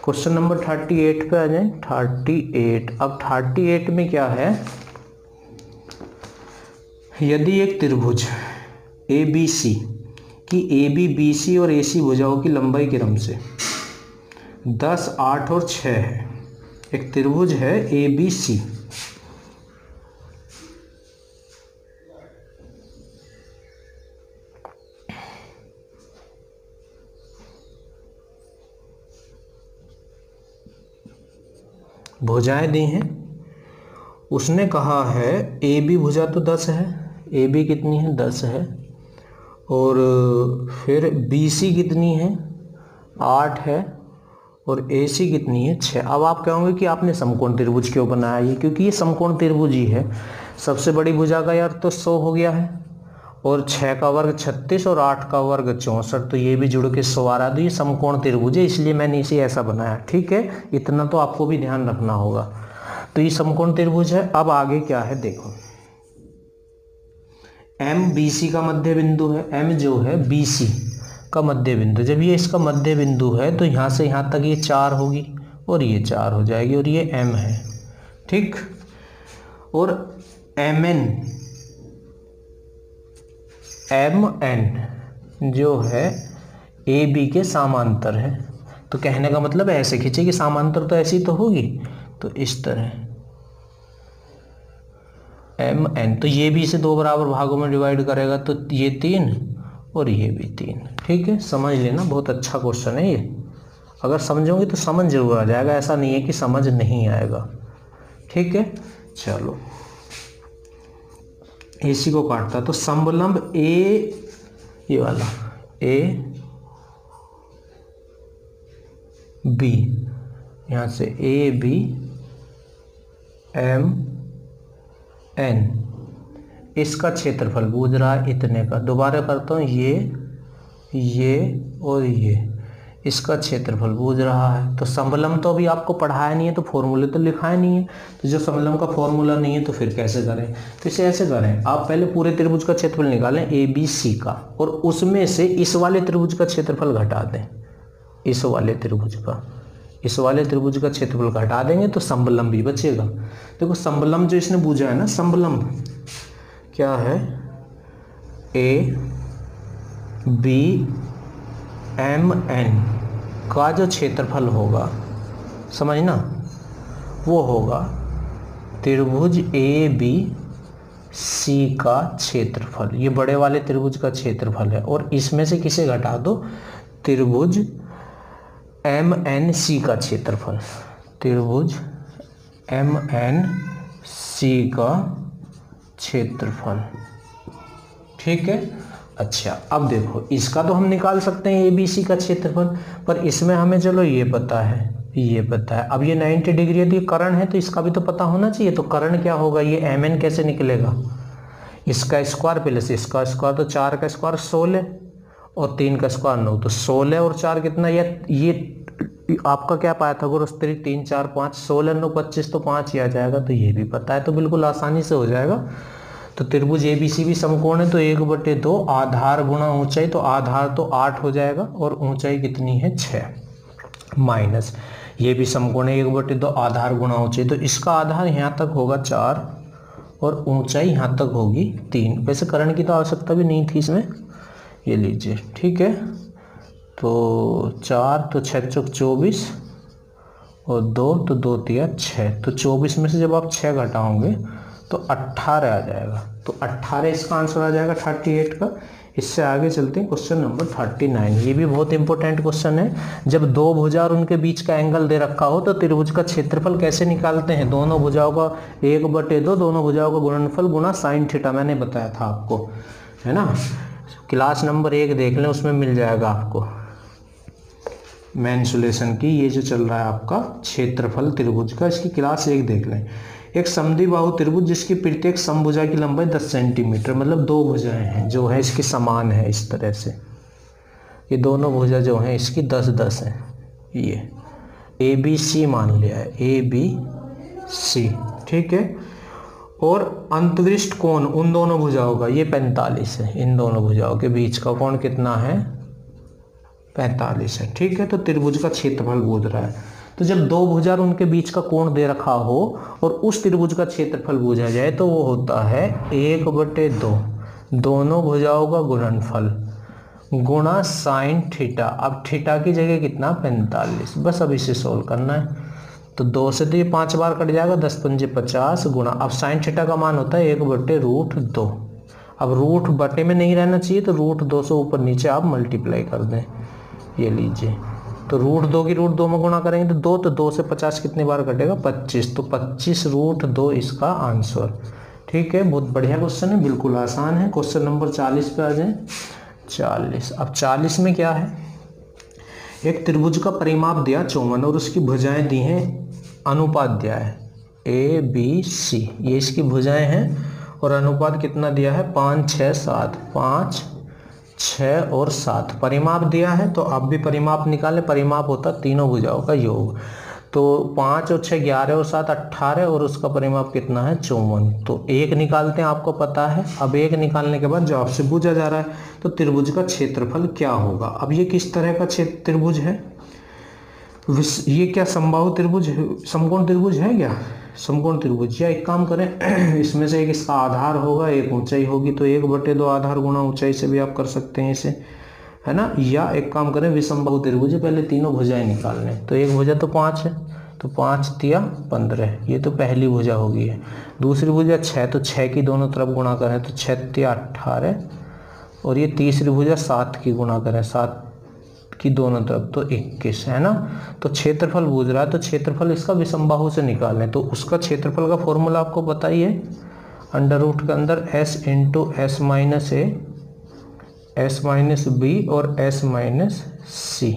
क्वेश्चन नंबर 38 पे आ जाए। 38। अब 38 में क्या है, यदि एक त्रिभुज ABC की AB, BC और AC भुजाओं की लंबाई क्रम से 10, 8 और 6 है, एक त्रिभुज है ABC, भुजाएं दी हैं, उसने कहा है AB भुजा तो 10 है, AB कितनी है, 10 है, और फिर BC कितनी है, 8 है, और AC कितनी है, 6। अब आप कहोगे कि आपने समकोण त्रिभुज क्यों बनाया ये, क्योंकि ये समकोण त्रिभुज ही है। सबसे बड़ी भुजा का यार तो 100 हो गया है, और 6 का वर्ग 36 और 8 का वर्ग 64, तो ये भी जुड़ के 100 आ रहा है, तो ये समकोण त्रिभुज है, इसलिए मैंने इसे ऐसा बनाया, ठीक है। इतना तो आपको भी ध्यान रखना होगा। तो ये समकोण त्रिभुज है। अब आगे क्या है देखो, M BC का मध्य बिंदु है, M जो है BC, का मध्य बिंदु, जब ये इसका मध्य बिंदु है तो यहाँ से यहाँ तक ये 4 होगी और ये 4 हो जाएगी और ये M है, ठीक। और MN जो है AB के समांतर है। तो कहने का मतलब ऐसे खींचे कि समांतर तो ऐसी तो होगी, तो इस तरह MN, तो ये भी इसे 2 बराबर भागों में डिवाइड करेगा, तो ये 3 और ये भी 3, ठीक है। समझ लेना, बहुत अच्छा क्वेश्चन है ये, अगर समझोगे तो समझ जरूर आ जाएगा, ऐसा नहीं है कि समझ नहीं आएगा, ठीक है। चलो इसी को काटता, तो समलंब ए, ये वाला ए बी, यहाँ से ए बी एम एन, इसका क्षेत्रफल बूझ रहा है इतने का। दोबारा करता हूँ, ये और ये, इसका क्षेत्रफल बूझ रहा है। तो समलंब तो अभी आपको पढ़ाया नहीं है, तो फॉर्मूले तो लिखाया नहीं है, तो जो समलंब का फॉर्मूला नहीं है तो फिर कैसे करें। तो इसे ऐसे करें, आप पहले पूरे त्रिभुज का क्षेत्रफल निकालें ए बी सी का, और उसमें से इस वाले त्रिभुज का क्षेत्रफल घटा दें, इस वाले त्रिभुज का क्षेत्रफल घटा देंगे तो समलंब भी बचेगा। देखो समलंब जो इसने बूझा है ना, समलंब क्या है, ए बी एम एन का जो क्षेत्रफल होगा, समझना, वो होगा त्रिभुज ए बी सी का क्षेत्रफल, ये बड़े वाले त्रिभुज का क्षेत्रफल है। और इसमें से किसे घटा दो, त्रिभुज एम एन सी का क्षेत्रफल, त्रिभुज एम एन सी का क्षेत्रफल, ठीक है। अच्छा अब देखो, इसका तो हम निकाल सकते हैं ए बी सी का क्षेत्रफल, पर इसमें हमें चलो ये पता है, ये पता है। अब ये 90 डिग्री है तो ये कर्ण है, तो इसका भी तो पता होना चाहिए। तो कर्ण क्या होगा, ये एम एन कैसे निकलेगा, इसका स्क्वायर प्लस इसका स्क्वायर, तो 4 का स्क्वायर 16 और 3 का स्क्वायर 9, तो 16 और 4 कितना, ये आपका क्या पाइथागोरस 3 4 5, 16 9 25, तो 5 ही आ जाएगा। तो ये भी पता है, तो बिल्कुल आसानी से हो जाएगा। तो त्रिभुज ए बी सी भी समकोण है, तो 1/2 आधार गुणा ऊंचाई, तो आधार तो 8 हो जाएगा और ऊंचाई कितनी है 6, माइनस ये भी समकोण है, 1/2 आधार गुणा ऊंचाई, तो इसका आधार यहाँ तक होगा 4 और ऊंचाई यहाँ तक होगी 3। वैसे कर्ण की तो आवश्यकता भी नहीं थी इसमें, ये लीजिए, ठीक है। तो 4 तो 6 चौक 24 और 2 तो 2 तिया 6, तो 24 में से जब आप 6 घटाओगे तो 18 आ जाएगा। तो 18 इसका आंसर आ जाएगा 38 का। इससे आगे चलते हैं क्वेश्चन नंबर 39। ये भी बहुत इंपॉर्टेंट क्वेश्चन है। जब दो भुजा और उनके बीच का एंगल दे रखा हो तो त्रिभुज का क्षेत्रफल कैसे निकालते हैं, दोनों भुजाओं का 1/2 दोनों भुजाओं का गुणनफल गुणा साइन थीटा, मैंने बताया था आपको, है ना। क्लास नंबर 1 देख लें, उसमें मिल जाएगा आपको मेंसुरेशन की, ये जो चल रहा है आपका क्षेत्रफल त्रिभुज का, इसकी क्लास 1 देख लें। एक समद्विबाहु त्रिभुज जिसकी प्रत्येक समभुजा की लंबाई 10 सेंटीमीटर, मतलब दो भुजाएं हैं जो है इसकी समान है, इस तरह से ये दोनों भुजा जो हैं इसकी 10-10 है। ये ए बी सी मान लिया है, ए बी सी, ठीक है। और अंतरिष्ट कोण उन दोनों भुजाओं का ये 45 है, इन दोनों भुजाओं के बीच का कोण कितना है, 45 है, ठीक है। तो त्रिभुज का क्षेत्रफल बूझ रहा है। तो जब दो भुजा और उनके बीच का कोण दे रखा हो और उस त्रिभुज का क्षेत्रफल बूझा जाए तो वो होता है 1/2 दोनों भुजाओं का गुणनफल गुणा साइन थीटा। अब थीटा की जगह कितना, 45। बस अब इसे सोल्व करना है। तो 2 से तो ये 5 बार कट जाएगा, 10 पंजे 50 गुणा, अब साइन थीटा का मान होता है 1/√2। अब रूट बटे में नहीं रहना चाहिए, तो √2 से ऊपर नीचे आप मल्टीप्लाई कर दें, ये लीजिए। तो √2 की √2 में गुणा करेंगे तो 2 से 50 कितनी बार कटेगा, 25। तो 25√2 इसका आंसर, ठीक है। बहुत बढ़िया क्वेश्चन है, बिल्कुल आसान है। क्वेश्चन नंबर 40 पे आ जाए। 40, अब 40 में क्या है, एक त्रिभुज का परिमाप दिया 54 और उसकी भुजाएं दी हैं, अनुपात दिया है ए बी सी, ये इसकी भुजाएं हैं और अनुपात कितना दिया है, 5 6 7, 5 6 और 7 परिमाप दिया है। तो आप भी परिमाप निकालें, परिमाप होता तीनों भुजाओं का योग। तो 5 और 6 11 और 7 18 और उसका परिमाप कितना है 54। तो एक निकालते हैं, आपको पता है। अब एक निकालने के बाद जो आपसे पूछा जा रहा है तो त्रिभुज का क्षेत्रफल क्या होगा। अब ये किस तरह का त्रिभुज है, ये क्या समबाहु त्रिभुज, समकोण त्रिभुज है क्या, समकोण त्रिभुज। या एक काम करें इसमें से एक इसका आधार होगा, एक ऊंचाई होगी, तो 1/2 आधार गुणा ऊंचाई से भी आप कर सकते हैं इसे, है ना। या एक काम करें विषमबाहु त्रिभुज, पहले तीनों भुजाएं निकाल लें। तो एक भुजा तो 5 है, तो 5 तिया 15, ये तो पहली भुजा होगी है। दूसरी भुजा 6, तो 6 की दोनों तरफ गुणा करें तो 6 तिया 18, और ये तीसरी भुजा 7 की गुणा करें 7 की दोनों तरफ तो 21, है ना। तो क्षेत्रफल पूछ रहा है, तो क्षेत्रफल इसका विषमबाहु से निकालें। तो उसका क्षेत्रफल का फॉर्मूला आपको पता ही है, अंडर रूट के अंदर s इंटू एस माइनस ए, एस माइनस बी और एस माइनस सी।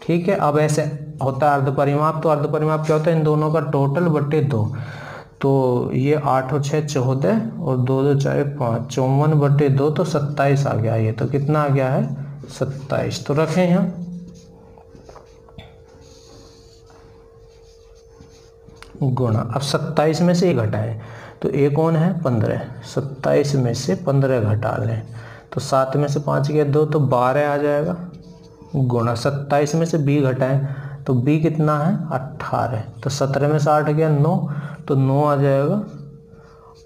ठीक है, अब ऐसे होता है अर्धपरिमाप। तो अर्धपरिमाप क्या होता है, इन दोनों का टोटल बटे 2। तो ये 8 और 6 14 और 2 2 4 5, 54/2 तो 27 आ गया। ये तो कितना आ गया है 27। तो रखें यहाँ, गुणा। अब 27 में से 1 घटाएं तो एक कौन है 15, 27 में से 15 घटा लें तो 7 में से 5 गया 2 तो 12 आ जाएगा, गुणा 27 में से b घटाएं तो b कितना है 18, तो 17 में से 8 गया 9 तो 9 आ जाएगा,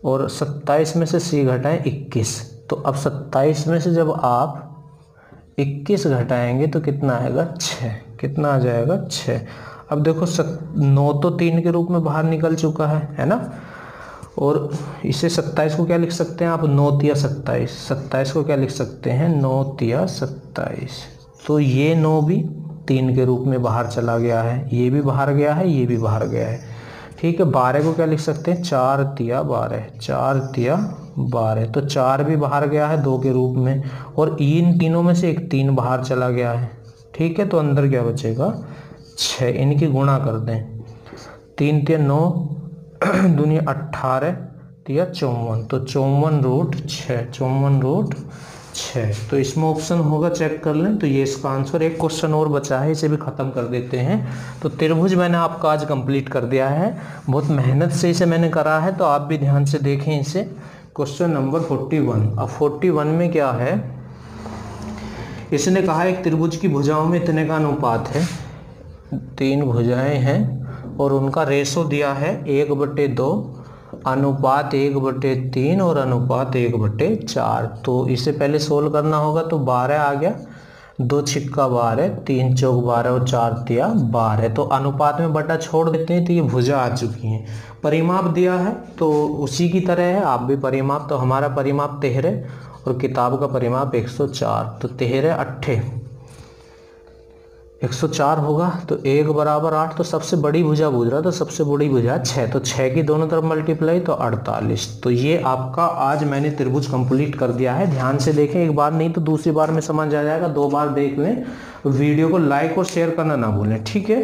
और 27 में से c घटाएं 21। तो अब 27 में से जब आप 21 घटाएंगे तो कितना आएगा 6, कितना आ जाएगा 6। अब देखो 9 तो 3 के रूप में बाहर निकल चुका है ना। और इसे 27 को क्या लिख सकते हैं आप, 9 तिया 27, 27 को क्या लिख सकते हैं 9 तिया 27। तो ये 9 भी 3 के रूप में बाहर चला गया है, ये भी बाहर गया है, ये भी बाहर गया है। ठीक है, 12 को क्या लिख सकते हैं 4 तिया 12, 4 तिया 12, तो 4 भी बाहर गया है 2 के रूप में, और इन तीनों में से एक 3 बाहर चला गया है। ठीक है, तो अंदर क्या बचेगा 6, इनकी गुणा कर दें, 3 तिया 9 दुनिया 18 तिया 54, तो 54/6, 54/6। तो इसमें ऑप्शन होगा, चेक कर लें। तो ये इसका आंसर। एक क्वेश्चन और बचा है, इसे भी खत्म कर देते हैं। तो त्रिभुज मैंने आपका आज कंप्लीट कर दिया है, बहुत मेहनत से इसे मैंने करा है, तो आप भी ध्यान से देखें इसे। Question number 41। अब 41 में क्या है, इसने कहा एक त्रिभुज की भुजाओं में इतने का अनुपात है, 3 भुजाएं हैं और उनका रेशो दिया है 1/2, अनुपात 1/3 और अनुपात 1/4। तो इसे पहले सोल्व करना होगा। तो 12 आ गया, 2 छिक्का 12, 3 चौक 12 और 4 तिया 12। तो अनुपात में बटा छोड़ देते हैं तो ये भुजा आ चुकी हैं। परिमाप दिया है तो उसी की तरह है, आप भी परिमाप। तो हमारा परिमाप 13 और किताब का परिमाप 104। तो 13 8 104 होगा, तो 1 = 8। तो सबसे बड़ी भुजा पूछ रहा, तो सबसे बड़ी भुजा 6, तो 6 की दोनों तरफ मल्टीप्लाई तो 48। तो ये आपका आज मैंने त्रिभुज कंप्लीट कर दिया है। ध्यान से देखें, एक बार नहीं तो दूसरी बार में समझ आ जाएगा, 2 बार देख लें। वीडियो को लाइक और शेयर करना ना भूलें, ठीक है।